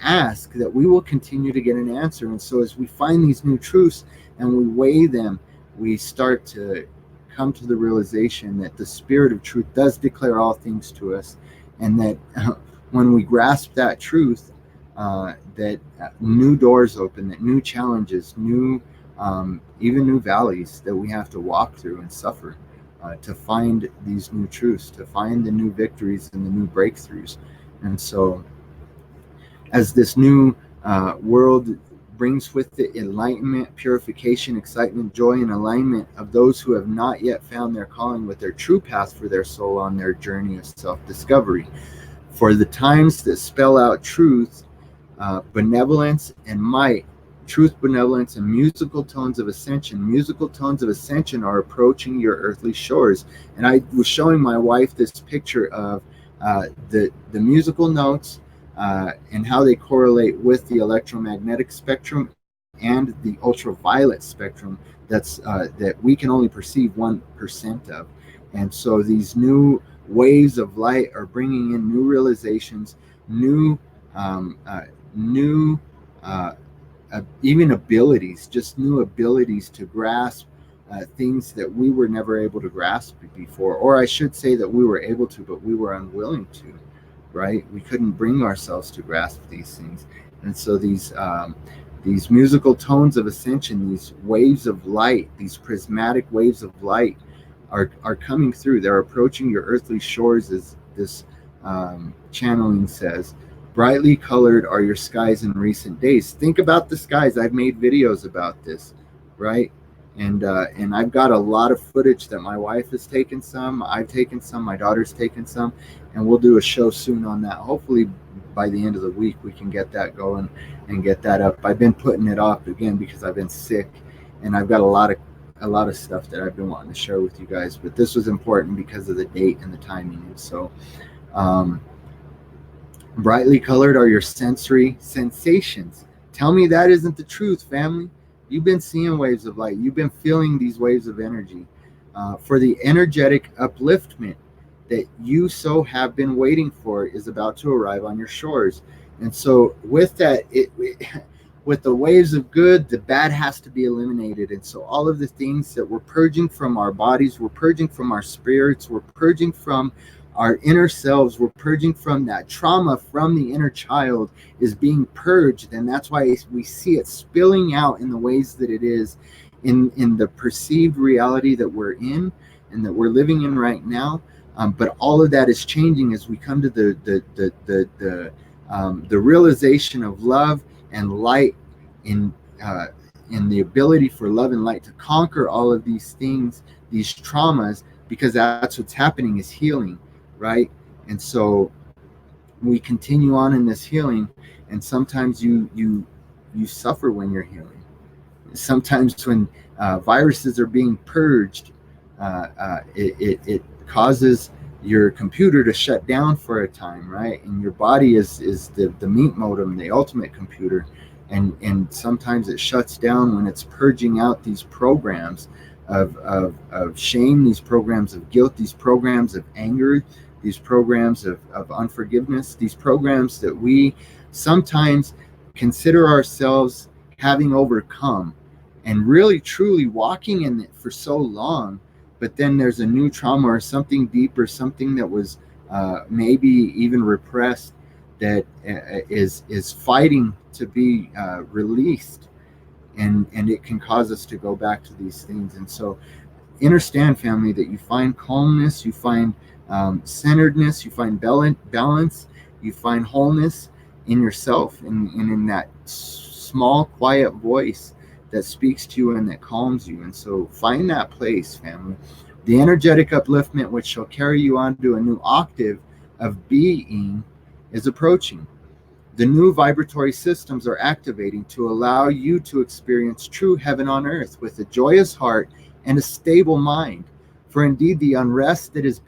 ask, that we will continue to get an answer. And so as we find these new truths and we weigh them, we start to come to the realization that the Spirit of truth does declare all things to us, and that when we grasp that truth, that new doors open, that new challenges, even new valleys that we have to walk through and suffer to find these new truths, to find the new victories and the new breakthroughs. And so, as this new world brings with it enlightenment, purification, excitement, joy, and alignment of those who have not yet found their calling with their true path for their soul on their journey of self-discovery. For the times that spell out truth, benevolence and might, truth, benevolence, and musical tones of ascension. Musical tones of ascension are approaching your earthly shores. And I was showing my wife this picture of the musical notes and how they correlate with the electromagnetic spectrum and the ultraviolet spectrum that we can only perceive 1% of. And so these new waves of light are bringing in new realizations, new even abilities, just new abilities to grasp things that we were never able to grasp before. Or I should say that we were able to, but we were unwilling to, right? We couldn't bring ourselves to grasp these things. And so these musical tones of ascension, these waves of light, these prismatic waves of light are coming through. They're approaching your earthly shores, as this channeling says. Brightly colored are your skies in recent days. Think about the skies. I've made videos about this, right? And I've got a lot of footage that my wife has taken some, I've taken some, my daughter's taken some, and we'll do a show soon on that. Hopefully by the end of the week we can get that going and get that up. I've been putting it off again because I've been sick, and I've got a lot of stuff that I've been wanting to share with you guys. But this was important because of the date and the timing. And so brightly colored are your sensory sensations. Tell me that isn't the truth, family. You've been seeing waves of light. You've been feeling these waves of energy for the energetic upliftment that you so have been waiting for is about to arrive on your shores. And so with that, with the waves of good, the bad has to be eliminated. And so all of the things that we're purging from our bodies, we're purging from our spirits, we're purging from our inner selves, we're purging from that trauma from the inner child is being purged. And that's why we see it spilling out in the ways that it is in the perceived reality that we're in and that we're living in right now. But all of that is changing as we come to the realization of love and light in the ability for love and light to conquer all of these things, these traumas, because that's what's happening is healing. Right? And so we continue on in this healing, and sometimes you suffer when you're healing. Sometimes when viruses are being purged, it causes your computer to shut down for a time, right? And your body is the meat modem, the ultimate computer, and sometimes it shuts down when it's purging out these programs of shame, these programs of guilt, these programs of anger, these programs of unforgiveness, these programs that we sometimes consider ourselves having overcome and really truly walking in it for so long, but then there's a new trauma or something deeper, something that was maybe even repressed, that is fighting to be released, and it can cause us to go back to these things. And so understand, family, that you find calmness, you find centeredness, you find balance, you find wholeness in yourself, and in that small quiet voice that speaks to you and that calms you. And so find that place, family. The energetic upliftment which shall carry you on to a new octave of being is approaching. The new vibratory systems are activating to allow you to experience true heaven on earth with a joyous heart and a stable mind. For indeed, the unrest that is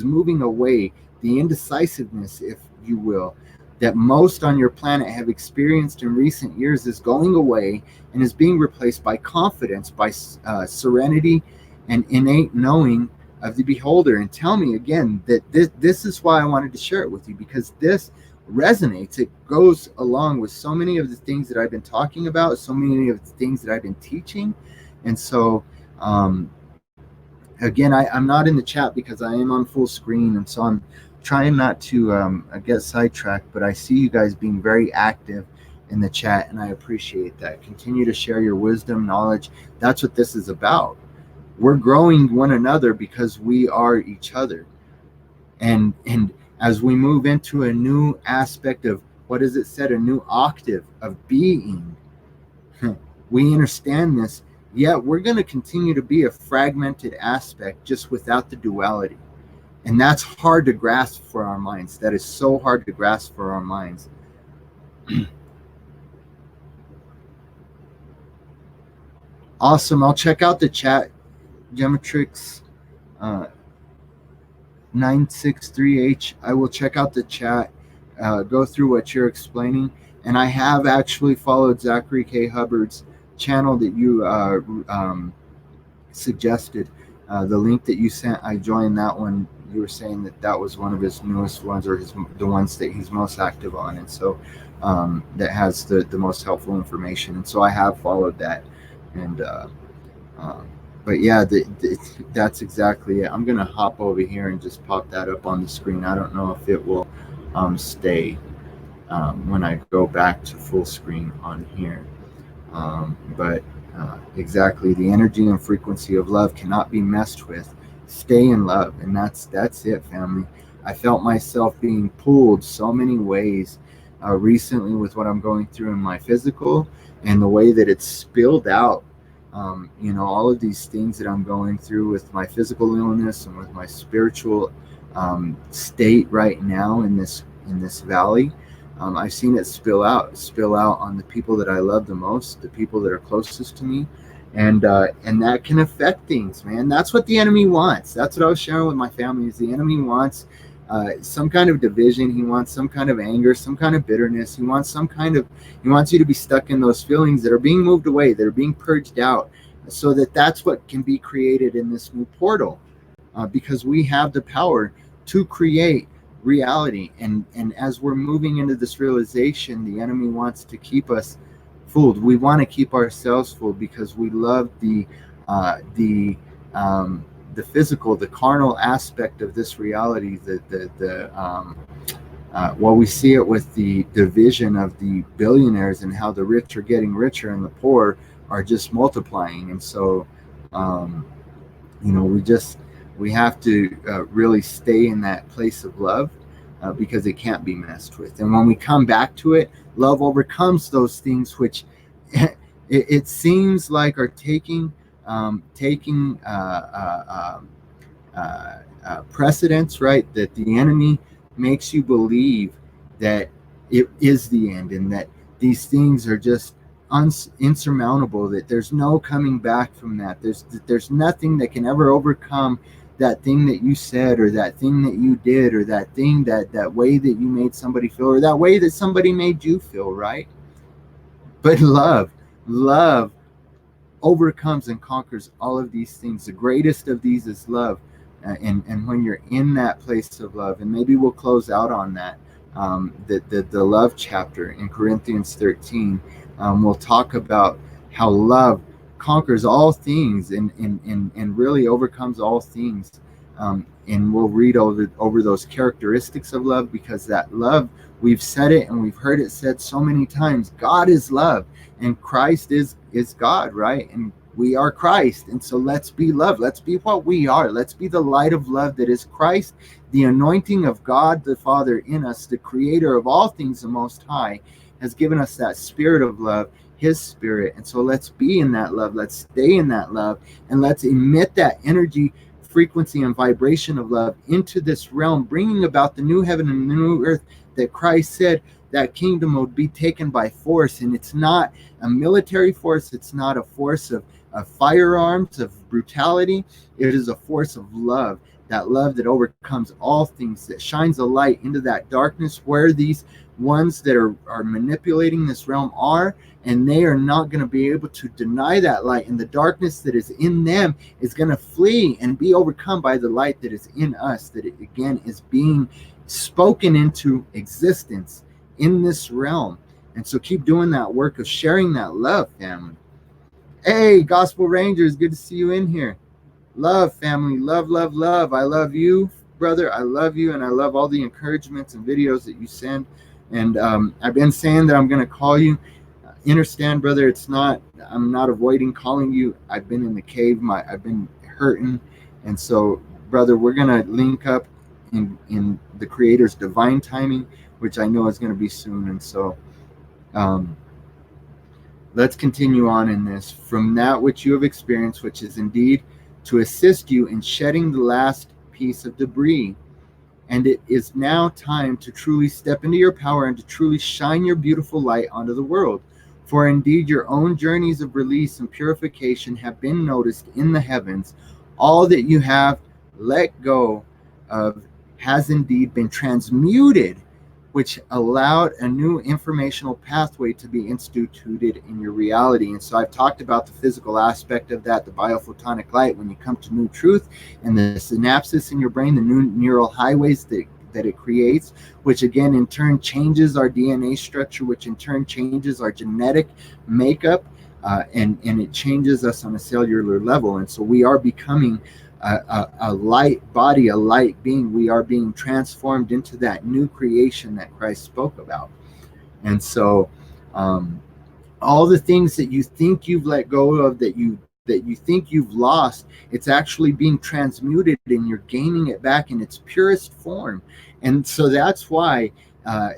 moving away, the indecisiveness, if you will, that most on your planet have experienced in recent years is going away and is being replaced by confidence, by serenity, and innate knowing of the beholder. And tell me again that this is why I wanted to share it with you, because this resonates. It goes along with so many of the things that I've been talking about, so many of the things that I've been teaching. And so again, I'm not in the chat because I am on full screen, and so I'm trying not to get sidetracked, but I see you guys being very active in the chat, and I appreciate that. Continue to share your wisdom, knowledge. That's what this is about. We're growing one another because we are each other. And as we move into a new aspect of, what is it said, a new octave of being, we understand this, yet we're going to continue to be a fragmented aspect, just without the duality. And that's hard to grasp for our minds. That is so hard to grasp for our minds. Awesome. I'll check out the chat. Gematrix 963H. I will check out the chat, go through what you're explaining. And I have actually followed Zachary K. Hubbard's channel that you suggested. The link that you sent, I joined that one. You were saying that was one of his newest ones, or the ones that he's most active on. And so that has the most helpful information. And so I have followed that. And but yeah, that's exactly it. I'm going to hop over here and just pop that up on the screen. I don't know if it will stay when I go back to full screen on here. But exactly, the energy and frequency of love cannot be messed with. Stay in love, and that's it, family. I felt myself being pulled so many ways recently with what I'm going through in my physical, and the way that it's spilled out. All of these things that I'm going through with my physical illness and with my spiritual state right now in this valley. I've seen it spill out on the people that I love the most, the people that are closest to me, and that can affect things, man. That's what the enemy wants. That's what I was sharing with my family. Is the enemy wants some kind of division. He wants some kind of anger, some kind of bitterness. He wants you to be stuck in those feelings that are being moved away, that are being purged out, so that's what can be created in this new portal, because we have the power to create reality. And as we're moving into this realization, the enemy wants to keep us fooled. We want to keep ourselves fooled because we love the physical, the carnal aspect of this reality. We see it with the division of the billionaires and how the rich are getting richer and the poor are just multiplying. And so we have to really stay in that place of love, because it can't be messed with. And when we come back to it, love overcomes those things which it seems like are taking precedence, right? That the enemy makes you believe that it is the end, and that these things are just insurmountable, that there's no coming back from that. There's nothing that can ever overcome that thing that you said, or that thing that you did, or that thing, that way that you made somebody feel, or that way that somebody made you feel, right? But love overcomes and conquers all of these things. The greatest of these is love. and when you're in that place of love, and maybe we'll close out on that, the love chapter in Corinthians 13, we'll talk about how love conquers all things and really overcomes all things. And we'll read over those characteristics of love, because that love, we've said it and we've heard it said so many times. God is love, and Christ is God, right? And we are Christ. And so let's be love. Let's be what we are. Let's be the light of love that is Christ, the anointing of God the Father in us, the creator of all things, the Most High, has given us that spirit of love, his spirit. And so let's be in that love. Let's stay in that love, and let's emit that energy, frequency, and vibration of love into this realm, bringing about the new heaven and the new earth that Christ said that kingdom would be taken by force. And it's not a military force. It's not a force of firearms, of brutality. It is a force of love, that love that overcomes all things, that shines a light into that darkness where these ones that are manipulating this realm are, and they are not going to be able to deny that light, and the darkness that is in them is going to flee and be overcome by the light that is in us, that it again is being spoken into existence in this realm. And so keep doing that work of sharing that love, family. Hey, Gospel Rangers, good to see you in here. Love, family, love, love, love. I love you, brother. I love you, and I love all the encouragements and videos that you send. And I've been saying that I'm going to call you. Understand, brother, I'm not avoiding calling you. I've been in the cave. I've been hurting. And so, brother, we're going to link up in the Creator's divine timing, which I know is going to be soon. And so, let's continue on in this. From that which you have experienced, which is indeed to assist you in shedding the last piece of debris. And it is now time to truly step into your power and to truly shine your beautiful light onto the world. For indeed your own journeys of release and purification have been noticed in the heavens. All that you have let go of has indeed been transmuted, which allowed a new informational pathway to be instituted in your reality. And so I've talked about the physical aspect of that, the biophotonic light, when you come to new truth, and the synapses in your brain, the new neural highways that it creates, which again in turn changes our DNA structure, which in turn changes our genetic makeup, and it changes us on a cellular level. And so we are becoming a light body, a light being. We are being transformed into that new creation that Christ spoke about. And so all the things that you think you've let go of, that you think you've lost, it's actually being transmuted, and you're gaining it back in its purest form. And so that's why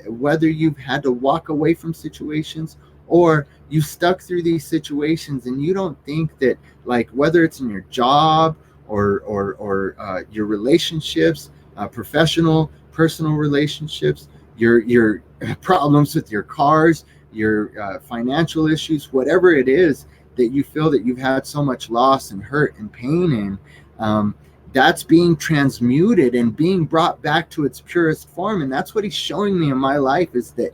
whether you've had to walk away from situations, or you stuck through these situations, and you don't think that, like, whether it's in your job or your relationships, professional, personal relationships, your problems with your cars, your financial issues, whatever it is that you feel that you've had so much loss and hurt and pain in, that's being transmuted and being brought back to its purest form. And that's what he's showing me in my life, is that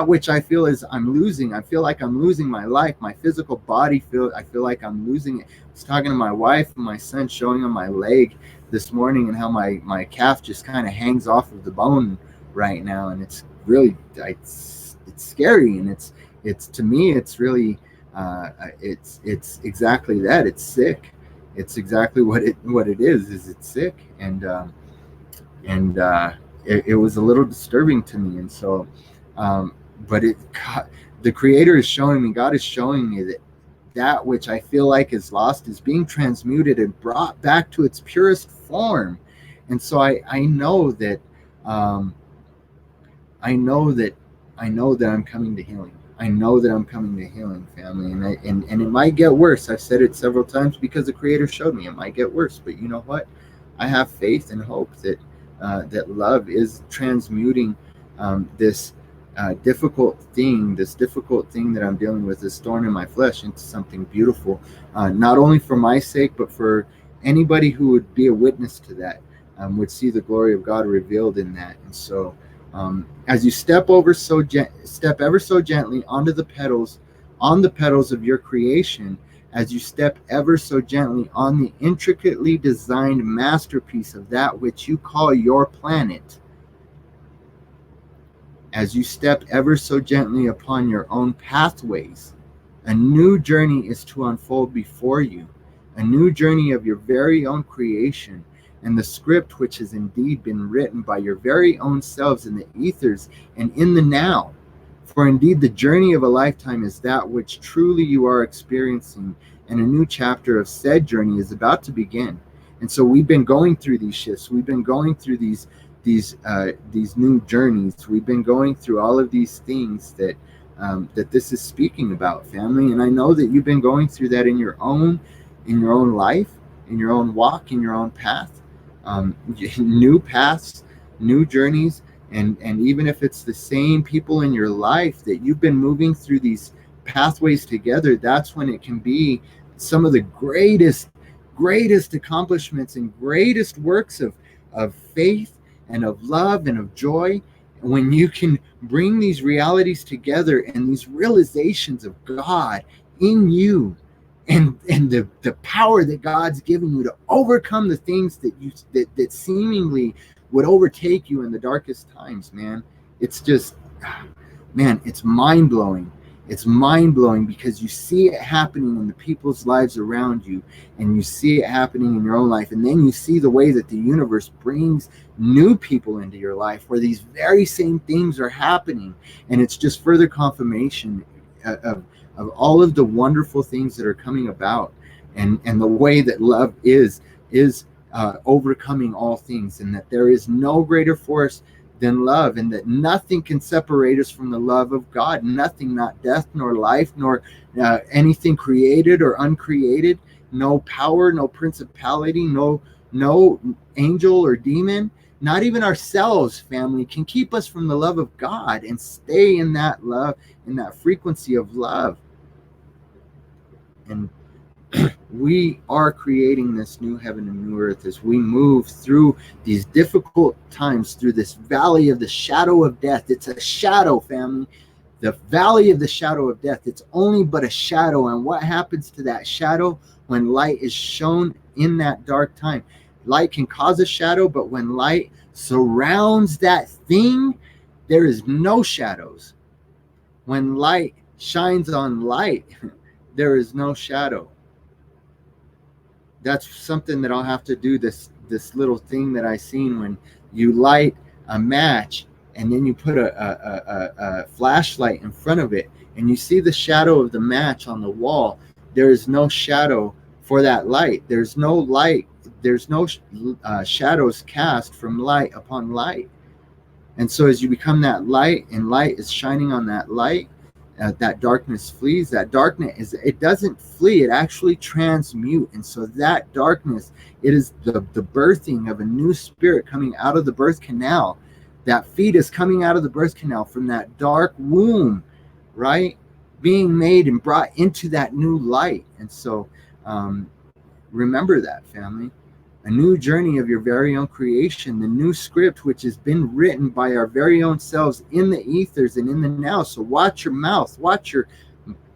which I feel is I'm losing. I feel like I'm losing my life. My physical body I feel like I'm losing it. I was talking to my wife and my son, showing him my leg this morning, and how my calf just kind of hangs off of the bone right now. And it's really, it's scary. And it's to me, it's really, it's exactly that. It's sick. It's exactly what it is it's sick. And it was a little disturbing to me. And so, but the Creator is showing me, God is showing me that which I feel like is lost is being transmuted and brought back to its purest form. And so I know that I'm coming to healing. I know that I'm coming to healing, family. And it might get worse. I've said it several times, because the Creator showed me it might get worse. But you know what? I have faith and hope that love is transmuting this difficult thing that I'm dealing with, this thorn in my flesh, into something beautiful, not only for my sake, but for anybody who would be a witness to that, would see the glory of God revealed in that. And so as you step ever so gently on the petals of your creation, as you step ever so gently on the intricately designed masterpiece of that which you call your planet. As you step ever so gently upon your own pathways, a new journey is to unfold before you, a new journey of your very own creation, and the script which has indeed been written by your very own selves in the ethers and in the now. For indeed, the journey of a lifetime is that which truly you are experiencing, and a new chapter of said journey is about to begin. And so we've been going through these shifts. We've been going through these new journeys. We've been going through all of these things that this is speaking about, family. And I know that you've been going through that in your own life, in your own walk, in your own path, new paths, new journeys. And even if it's the same people in your life that you've been moving through these pathways together, that's when it can be some of the greatest accomplishments and greatest works of faith and of love and of joy, when you can bring these realities together and these realizations of God in you, and the power that God's given you to overcome the things that seemingly would overtake you in the darkest times, man. It's just, man, it's mind-blowing. It's mind-blowing because you see it happening in the people's lives around you, and you see it happening in your own life, and then you see the way that the universe brings new people into your life where these very same things are happening, and it's just further confirmation of all of the wonderful things that are coming about, and the way that love is overcoming all things, and that there is no greater force than love, and that nothing can separate us from the love of God. Nothing, not death, nor life, nor anything created or uncreated, no power, no principality, no angel or demon, not even ourselves, family, can keep us from the love of God and stay in that love, in that frequency of love. And we are creating this new heaven and new earth as we move through these difficult times, through this valley of the shadow of death. It's a shadow, family. The valley of the shadow of death. It's only but a shadow. And what happens to that shadow when light is shown in that dark time? Light can cause a shadow, but when light surrounds that thing, there is no shadows. When light shines on light, there is no shadow. That's something that I'll have to do, this little thing that I seen when you light a match and then you put a flashlight in front of it and you see the shadow of the match on the wall. There is no shadow for that light. There's no light. There's no shadows cast from light upon light. And so as you become that light and light is shining on that light, that darkness flees. That darkness it doesn't flee, it actually transmute. And so that darkness, it is the birthing of a new spirit coming out of the birth canal. That fetus coming out of the birth canal from that dark womb, right, being made and brought into that new light. And so remember that, family. A new journey of your very own creation, the new script which has been written by our very own selves in the ethers and in the now. So watch your mouth, watch your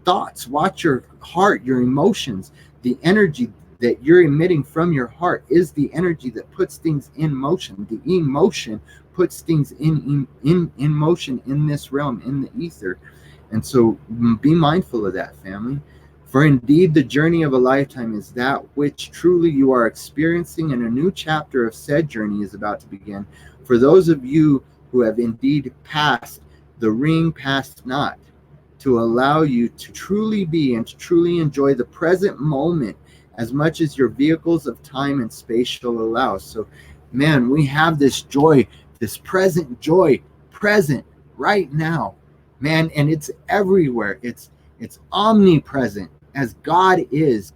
thoughts, watch your heart, your emotions. The energy that you're emitting from your heart is the energy that puts things in motion. The emotion puts things in motion in this realm, in the ether. And so be mindful of that, family. For indeed, the journey of a lifetime is that which truly you are experiencing, and a new chapter of said journey is about to begin. For those of you who have indeed passed the ring passed not, to allow you to truly be and to truly enjoy the present moment as much as your vehicles of time and space shall allow. So, man, we have this joy, this present joy, present right now, man, and it's everywhere. It's omnipresent. As God is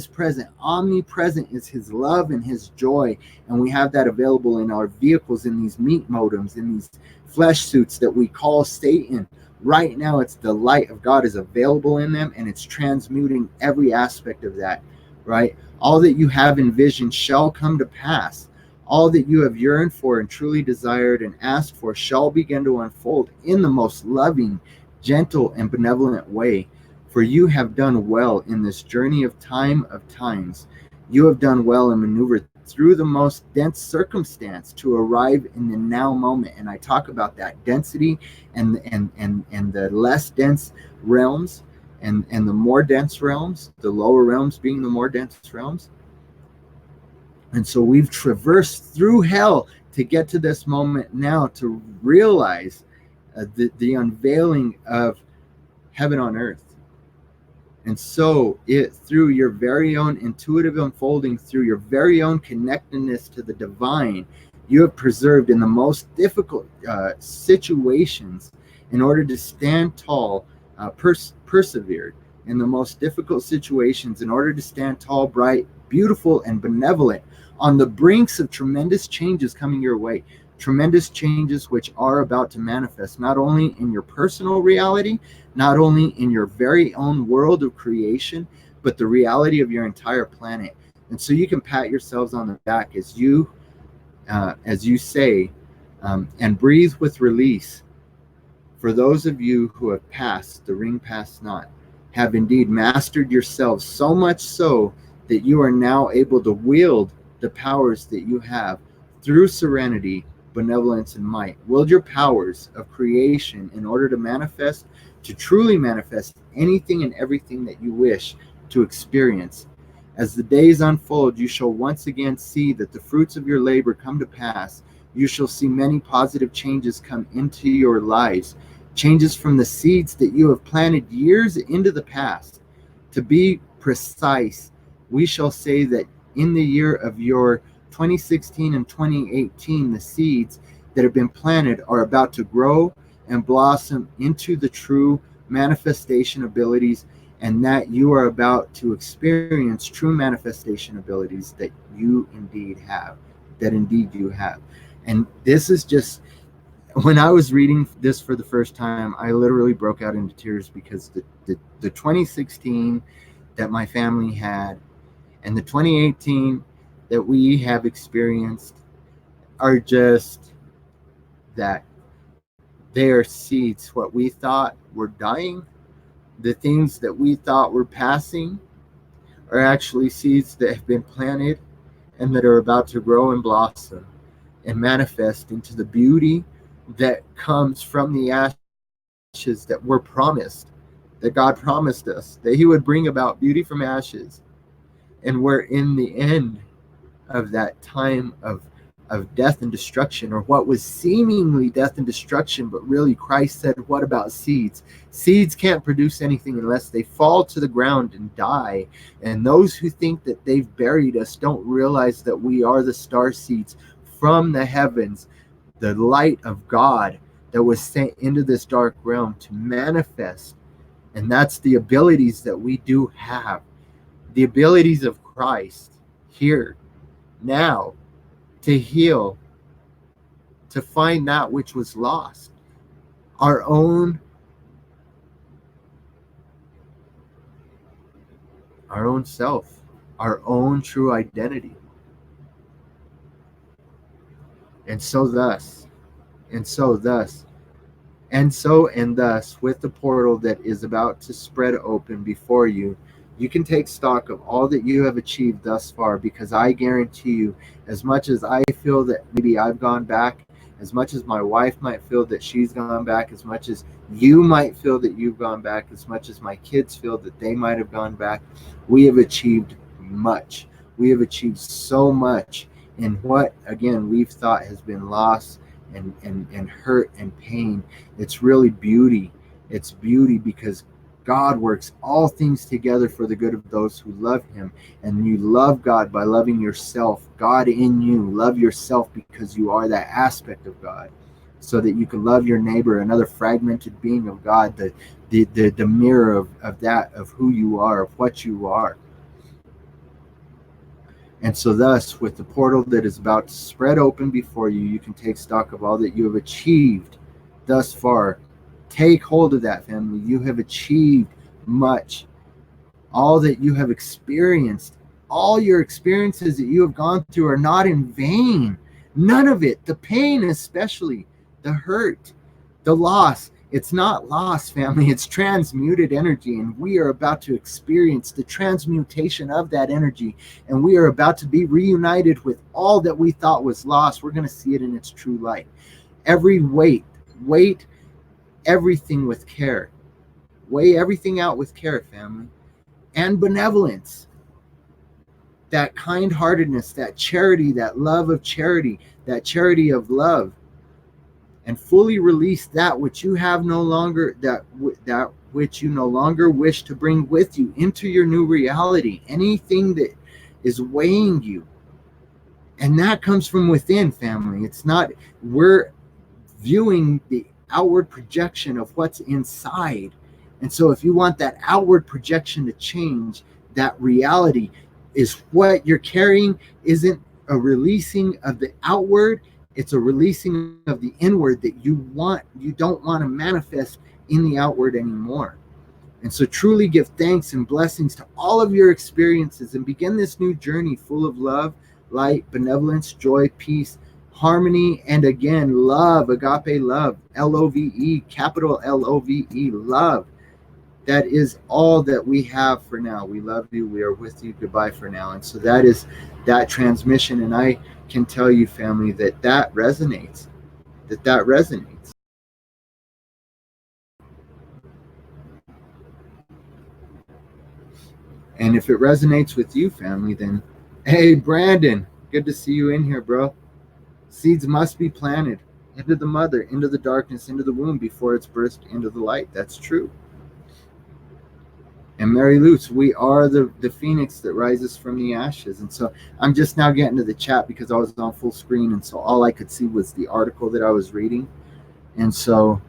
present. Omnipresent is his love and his joy. And we have that available in our vehicles, in these meat modems, in these flesh suits that we call Satan. Right now, it's the light of God is available in them, and it's transmuting every aspect of that, right? All that you have envisioned shall come to pass. All that you have yearned for and truly desired and asked for shall begin to unfold in the most loving, gentle, and benevolent way. For you have done well in this journey of times. You have done well and maneuvered through the most dense circumstance to arrive in the now moment. And I talk about that density and the less dense realms and the more dense realms, the lower realms being the more dense realms. And so we've traversed through hell to get to this moment now to realize the unveiling of heaven on earth. And so it, through your very own intuitive unfolding, through your very own connectedness to the divine, you have preserved in the most difficult situations in order to stand tall, persevered in the most difficult situations in order to stand tall, bright, beautiful, and benevolent on the brinks of tremendous changes coming your way. Tremendous changes which are about to manifest not only in your personal reality, not only in your very own world of creation, but the reality of your entire planet. And so you can pat yourselves on the back as you say, and breathe with release. For those of you who have passed the ring passed not, have indeed mastered yourselves so much so that you are now able to wield the powers that you have through serenity, benevolence, and might. Wield your powers of creation in order to manifest, to truly manifest anything and everything that you wish to experience. As the days unfold, you shall once again see that the fruits of your labor come to pass. You shall see many positive changes come into your lives, changes from the seeds that you have planted years into the past. To be precise, we shall say that in the year of your 2016 and 2018, the seeds that have been planted are about to grow and blossom into the true manifestation abilities, and that you are about to experience true manifestation abilities that you indeed have, that indeed you have. And this is just, when I was reading this for the first time, I literally broke out into tears because the 2016 that my family had and the 2018 that we have experienced are just that. They are seeds. What we thought were dying, the things that we thought were passing, are actually seeds that have been planted and that are about to grow and blossom and manifest into the beauty that comes from the ashes that were promised, that God promised us, that He would bring about beauty from ashes. And we're in the end of that time of death and destruction, or what was seemingly death and destruction, but really Christ said, what about seeds? Seeds can't produce anything unless they fall to the ground and die. And those who think that they've buried us don't realize that we are the star seeds from the heavens, the light of God that was sent into this dark realm to manifest. And that's the abilities that we do have, the abilities of Christ here, now, to heal, to find that which was lost, our own self, our own true identity. And thus, with the portal that is about to spread open before you, you can take stock of all that you have achieved thus far, because I guarantee you, as much as I feel that maybe I've gone back, as much as my wife might feel that she's gone back, as much as you might feel that you've gone back, as much as my kids feel that they might have gone back, we have achieved much. We have achieved so much in what, again, we've thought has been loss and hurt and pain. It's really beauty. It's beauty because God works all things together for the good of those who love Him. And you love God by loving yourself. God in you. Love yourself because you are that aspect of God, so that you can love your neighbor, another fragmented being of God, the mirror of that, of who you are, of what you are. And so thus, with the portal that is about to spread open before you, you can take stock of all that you have achieved thus far. Take hold of that, family. You have achieved much. All that you have experienced, all your experiences that you have gone through are not in vain. None of it. The pain especially, the hurt, the loss. It's not lost, family. It's transmuted energy, and we are about to experience the transmutation of that energy, and we are about to be reunited with all that we thought was lost. We're going to see it in its true light. Every weight everything with care. Weigh everything out with care, family. And benevolence, that kind-heartedness, that charity, that love of charity, that charity of love, and fully release that which you have no longer, that which you no longer wish to bring with you into your new reality. Anything that is weighing you, and that comes from within, family. It's not, we're viewing the outward projection of what's inside. And so if you want that outward projection to change, that reality is what you're carrying isn't a releasing of the outward, it's a releasing of the inward that you don't want to manifest in the outward anymore. And so truly give thanks and blessings to all of your experiences and begin this new journey full of love, light, benevolence, joy, peace, harmony, and again, love, agape love, Love, capital Love, love. That is all that we have for now. We love you. We are with you. Goodbye for now. And so that is that transmission. And I can tell you, family, that resonates. That resonates. And if it resonates with you, family, then hey, Brandon, good to see you in here, bro. Seeds must be planted into the mother, into the darkness, into the womb before it's burst into the light. That's true. And Mary Luce, we are the phoenix that rises from the ashes. And so I'm just now getting to the chat because I was on full screen. And so all I could see was the article that I was reading. And so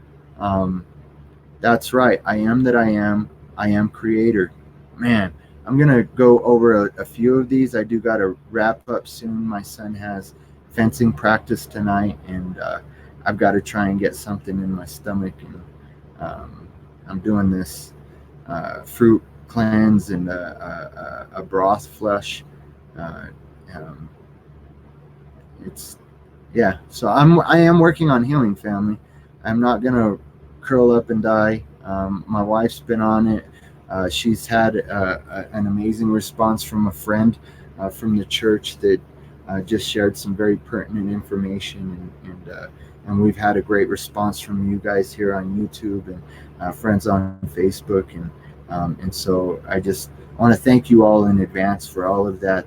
that's right. I am that I am. I am creator. Man, I'm going to go over a few of these. I do got to wrap up soon. My son has fencing practice tonight, and I've got to try and get something in my stomach. And I'm doing this fruit cleanse and a broth flush. It's So I am working on healing, family. I'm not gonna curl up and die. My wife's been on it. She's had an amazing response from a friend from the church that just shared some very pertinent information, and we've had a great response from you guys here on YouTube and friends on Facebook, and so I just want to thank you all in advance for all of that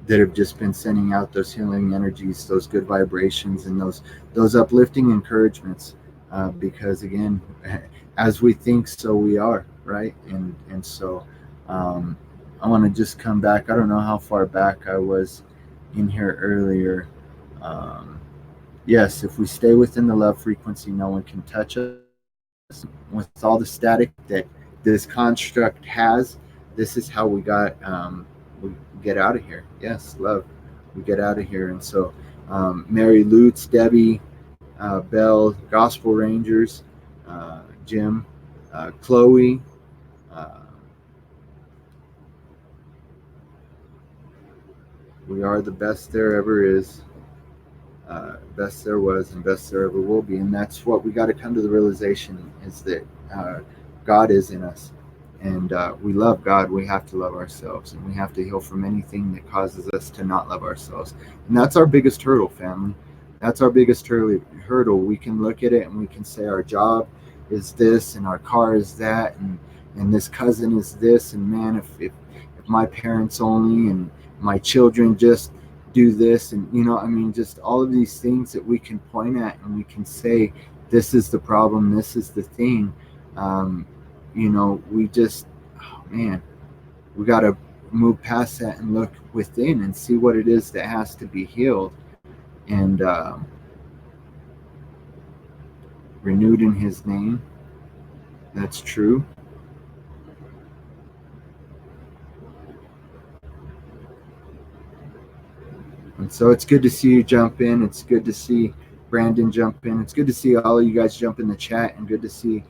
have just been sending out those healing energies, those good vibrations, and those uplifting encouragements. Because again, as we think, so we are, right? And so I want to just come back. I don't know how far back I was in here earlier. Yes, if we stay within the love frequency, no one can touch us. With all the static that this construct has, this is how we get out of here. Yes, love. We get out of here. And so Mary Lutz, Debbie, Belle, Gospel Rangers, Jim, Chloe, we are the best there ever is, best there was, and best there ever will be. And that's what we got to come to the realization, is that God is in us. And we love God. We have to love ourselves, and we have to heal from anything that causes us to not love ourselves. And that's our biggest hurdle, family. That's our biggest hurdle. We can look at it and we can say our job is this, and our car is that, and this cousin is this, and man, if my parents only, and my children just do this, and just all of these things that we can point at and we can say, this is the problem, this is the thing. We just, we got to move past that and look within and see what it is that has to be healed and renewed in His name. That's true. And so it's good to see you jump in. It's good to see Brandon jump in. It's good to see all of you guys jump in the chat, and good to see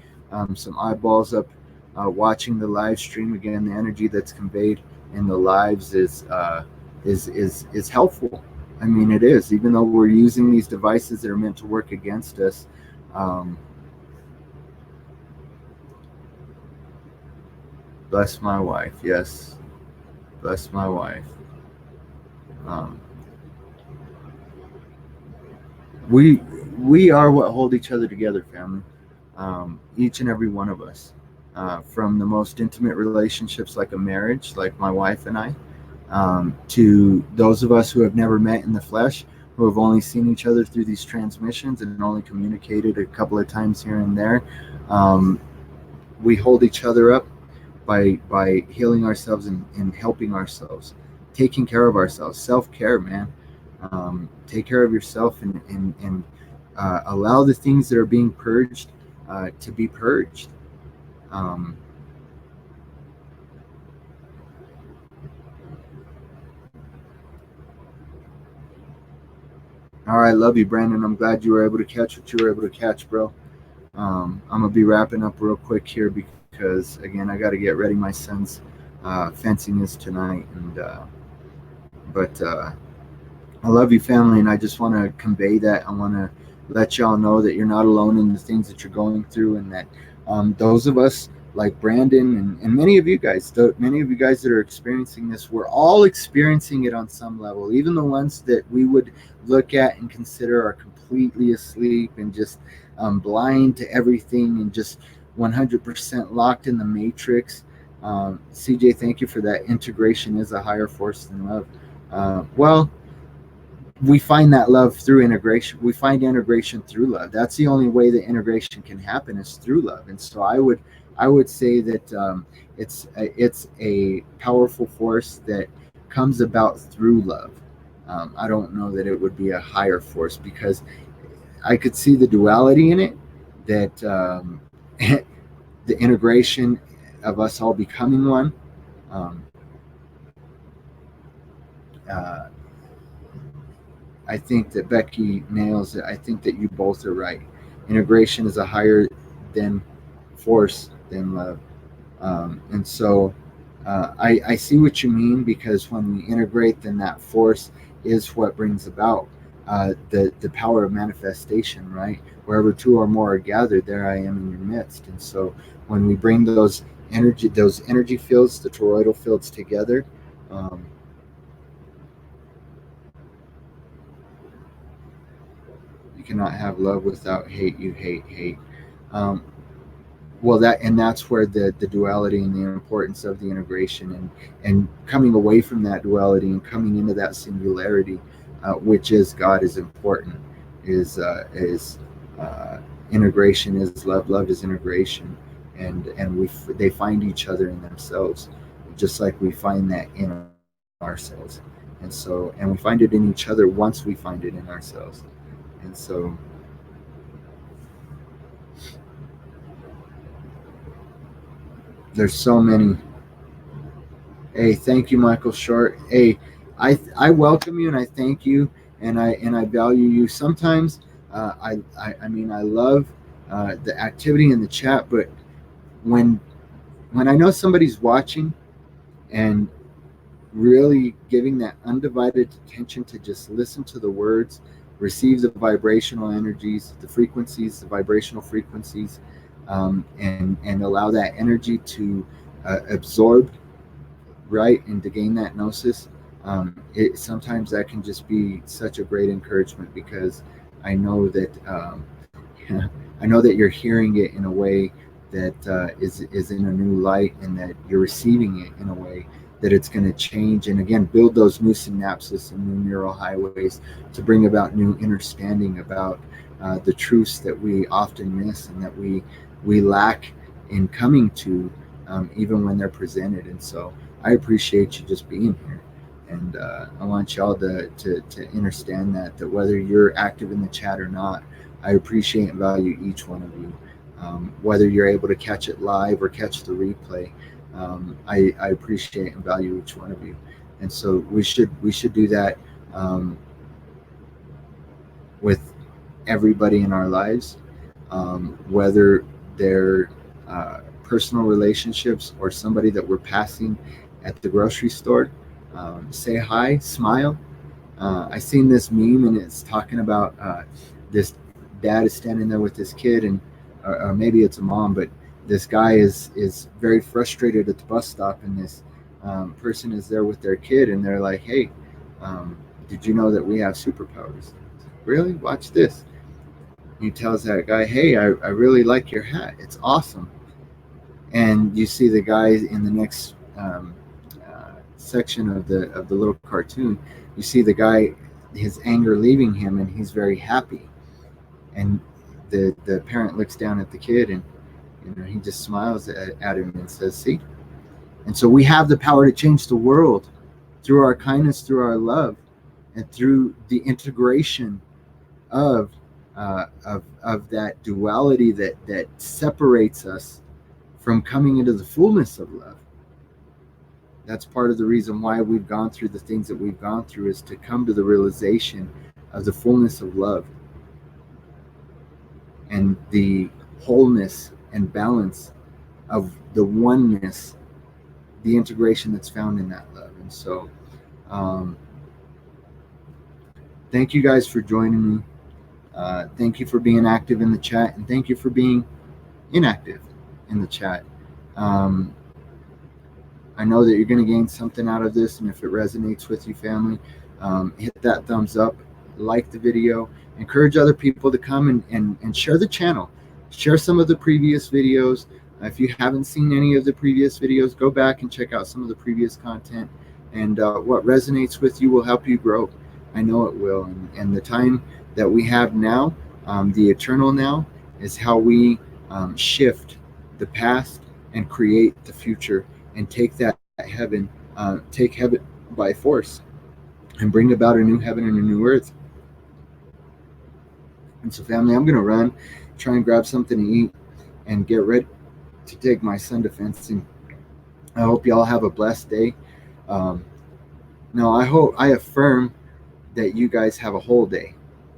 some eyeballs up watching the live stream. Again, the energy that's conveyed in the lives is helpful. I mean, it is. Even though we're using these devices that are meant to work against us, um, bless my wife. Yes, bless my wife. Um, we we are what hold each other together, family. Each and every one of us, from the most intimate relationships like a marriage, like my wife and I, to those of us who have never met in the flesh, who have only seen each other through these transmissions and only communicated a couple of times here and there. Um, we hold each other up by healing ourselves and helping ourselves, taking care of ourselves, self-care, man. Take care of yourself and allow the things that are being purged to be purged. Um, all right, love you, Brandon. I'm glad you were able to catch what you were able to catch, bro. I'm gonna be wrapping up real quick here because again, I got to get ready. My son's fencing is tonight, but I love you, family, and I just want to convey that. I want to let y'all know that you're not alone in the things that you're going through, and that those of us like Brandon and many of you guys that are experiencing this, we're all experiencing it on some level. Even the ones that we would look at and consider are completely asleep and just blind to everything and just 100% locked in the matrix. CJ, thank you for that. Integration is a higher force than love. Well, we find that love through integration. We find integration through love. That's the only way that integration can happen is through love. And so I would say that it's a powerful force that comes about through love. I don't know that it would be a higher force because I could see the duality in it, that the integration of us all becoming one. Um, uh, I think that Becky nails it. I think that you both are right. Integration is a higher than force than love. And so I see what you mean, because when we integrate, then that force is what brings about the power of manifestation, right? Wherever two or more are gathered, there I am in your midst. And so when we bring those energy fields, the toroidal fields together, um, you cannot have love without hate. You hate hate. Um, well, that's where the duality and the importance of the integration and coming away from that duality and coming into that singularity, which is God, is important. Is integration is love. Love is integration, and they find each other in themselves, just like we find that in ourselves. And we find it in each other once we find it in ourselves. And so there's so many. Hey, thank you, Michael Short. Hey, I welcome you and I thank you and I value you. Sometimes I mean I love the activity in the chat, but when when I know somebody's watching and really giving that undivided attention to just listen to the words, receive the vibrational energies, the frequencies, the vibrational frequencies, and allow that energy to absorb, right, and to gain that gnosis. It sometimes that can just be such a great encouragement, because I know that I know that you're hearing it in a way that is in a new light, and that you're receiving it in a way that it's going to change and again build those new synapses and new neural highways to bring about new understanding about the truths that we often miss and that we lack in coming to, even when they're presented. And so I appreciate you just being here. And I want y'all to understand that whether you're active in the chat or not, I appreciate and value each one of you. Whether you're able to catch it live or catch the replay, I appreciate and value each one of you. And so we should do that with everybody in our lives, whether they're personal relationships or somebody that we're passing at the grocery store. Say hi, smile, I seen this meme, and it's talking about this dad is standing there with this kid, and or maybe it's a mom, but this guy is very frustrated at the bus stop, and this person is there with their kid, and they're like, "Hey, um, did you know that we have superpowers?" Really? Watch this. He tells that guy, "Hey, I really like your hat. It's awesome." And you see the guy in the next section of the little cartoon. You see the guy, his anger leaving him, and he's very happy. And the parent looks down at the kid, and he just smiles at him and says, "See." And so we have the power to change the world through our kindness, through our love, and through the integration of of that duality that separates us from coming into the fullness of love. That's part of the reason why we've gone through the things that we've gone through, is to come to the realization of the fullness of love and the wholeness and balance of the oneness, the integration that's found in that love. And so um, thank you guys for joining me. Thank you for being active in the chat, and thank you for being inactive in the chat. um, I know that you're going to gain something out of this, and if it resonates with you, family, hit that thumbs up, like the video, encourage other people to come and share the channel. Share some of the previous videos. If you haven't seen any of the previous videos, go back and check out some of the previous content. And what resonates with you will help you grow. I know it will. And the time that we have now, the eternal now, is how we shift the past and create the future, and take that heaven, take heaven by force, and bring about a new heaven and a new earth. And so, family, I'm going to run, try and grab something to eat, and get ready to take my son to fencing. I hope you all have a blessed day. Um, now, I affirm that you guys have a whole day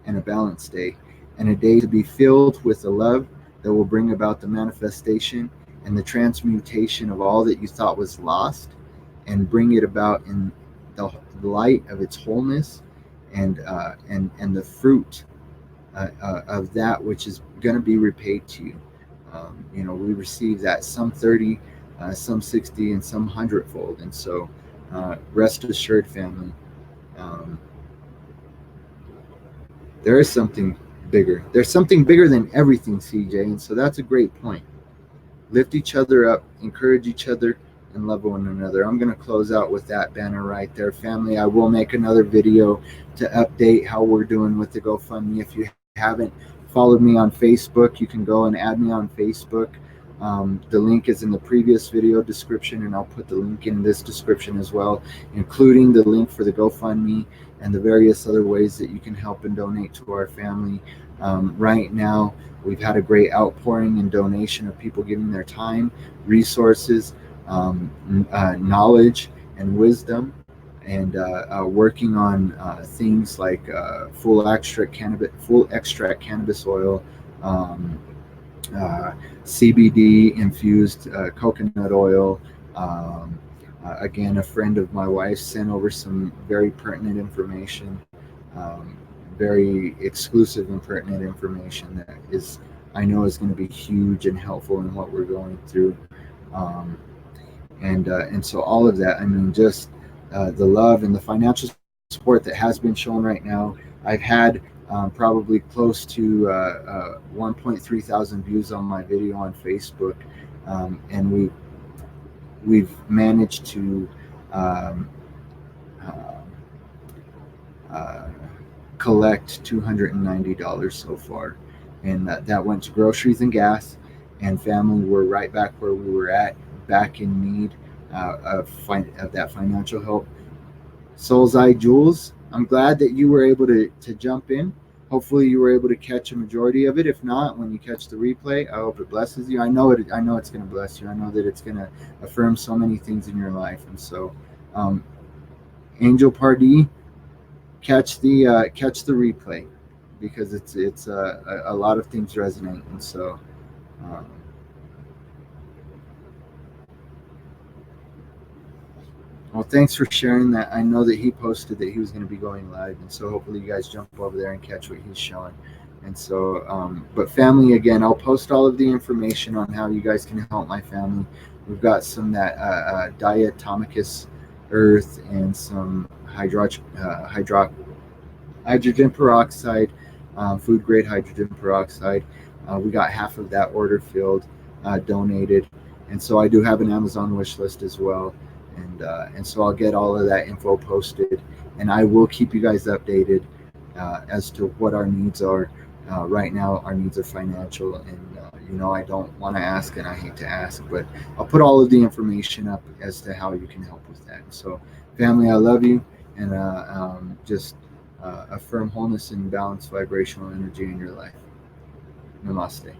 and a balanced day, and a day to be filled with the love that will bring about the manifestation and the transmutation of all that you thought was lost, and bring it about in the light of its wholeness, and the fruit of that which is going to be repaid to you. We receive that, some 30, some 60, and some hundredfold. And so rest assured, family, um, there is something bigger. There's something bigger than everything, CJ. And so that's a great point. Lift each other up, encourage each other, and love one another. I'm going to close out with that banner right there, family. I will make another video to update how we're doing with the GoFundMe. If you haven't followed me on Facebook, you can go and add me on Facebook. The link is in the previous video description, and I'll put the link in this description as well, including the link for the GoFundMe and the various other ways that you can help and donate to our family. Right now, we've had a great outpouring and donation of people giving their time, resources, knowledge, and wisdom, and working on things like full extract cannabis oil, CBD infused coconut oil. Again, a friend of my wife sent over some very pertinent information, very exclusive and pertinent information that is, I know, is going to be huge and helpful in what we're going through. And so all of that, I mean, just the love and the financial support that has been shown right now. I've had probably close to 1.3 thousand views on my video on Facebook, and we've managed to um, uh, collect $290 so far, and that went to groceries and gas. And family, we're right back where we were at, back in need of that financial help. Soul's Eye Jules, I'm glad that you were able to jump in. Hopefully you were able to catch a majority of it. If not, when you catch the replay, I hope it blesses you. I know it's going to bless you. I know that it's going to affirm so many things in your life. And so, Angel Pardee, catch the replay, because it's a lot of things resonate. And so, Well, thanks for sharing that. I know that he posted that he was going to be going live, and so hopefully you guys jump over there and catch what he's showing. And so, but family, again, I'll post all of the information on how you guys can help my family. We've got some that diatomicus earth and some hydrogen peroxide, food grade hydrogen peroxide. We got half of that order filled, donated, and so I do have an Amazon wish list as well, and so I'll get all of that info posted, and I will keep you guys updated as to what our needs are. Right now, our needs are financial, and I don't want to ask, and I hate to ask, but I'll put all of the information up as to how you can help with that. So, family, I love you, and just affirm wholeness and balanced vibrational energy in your life. Namaste.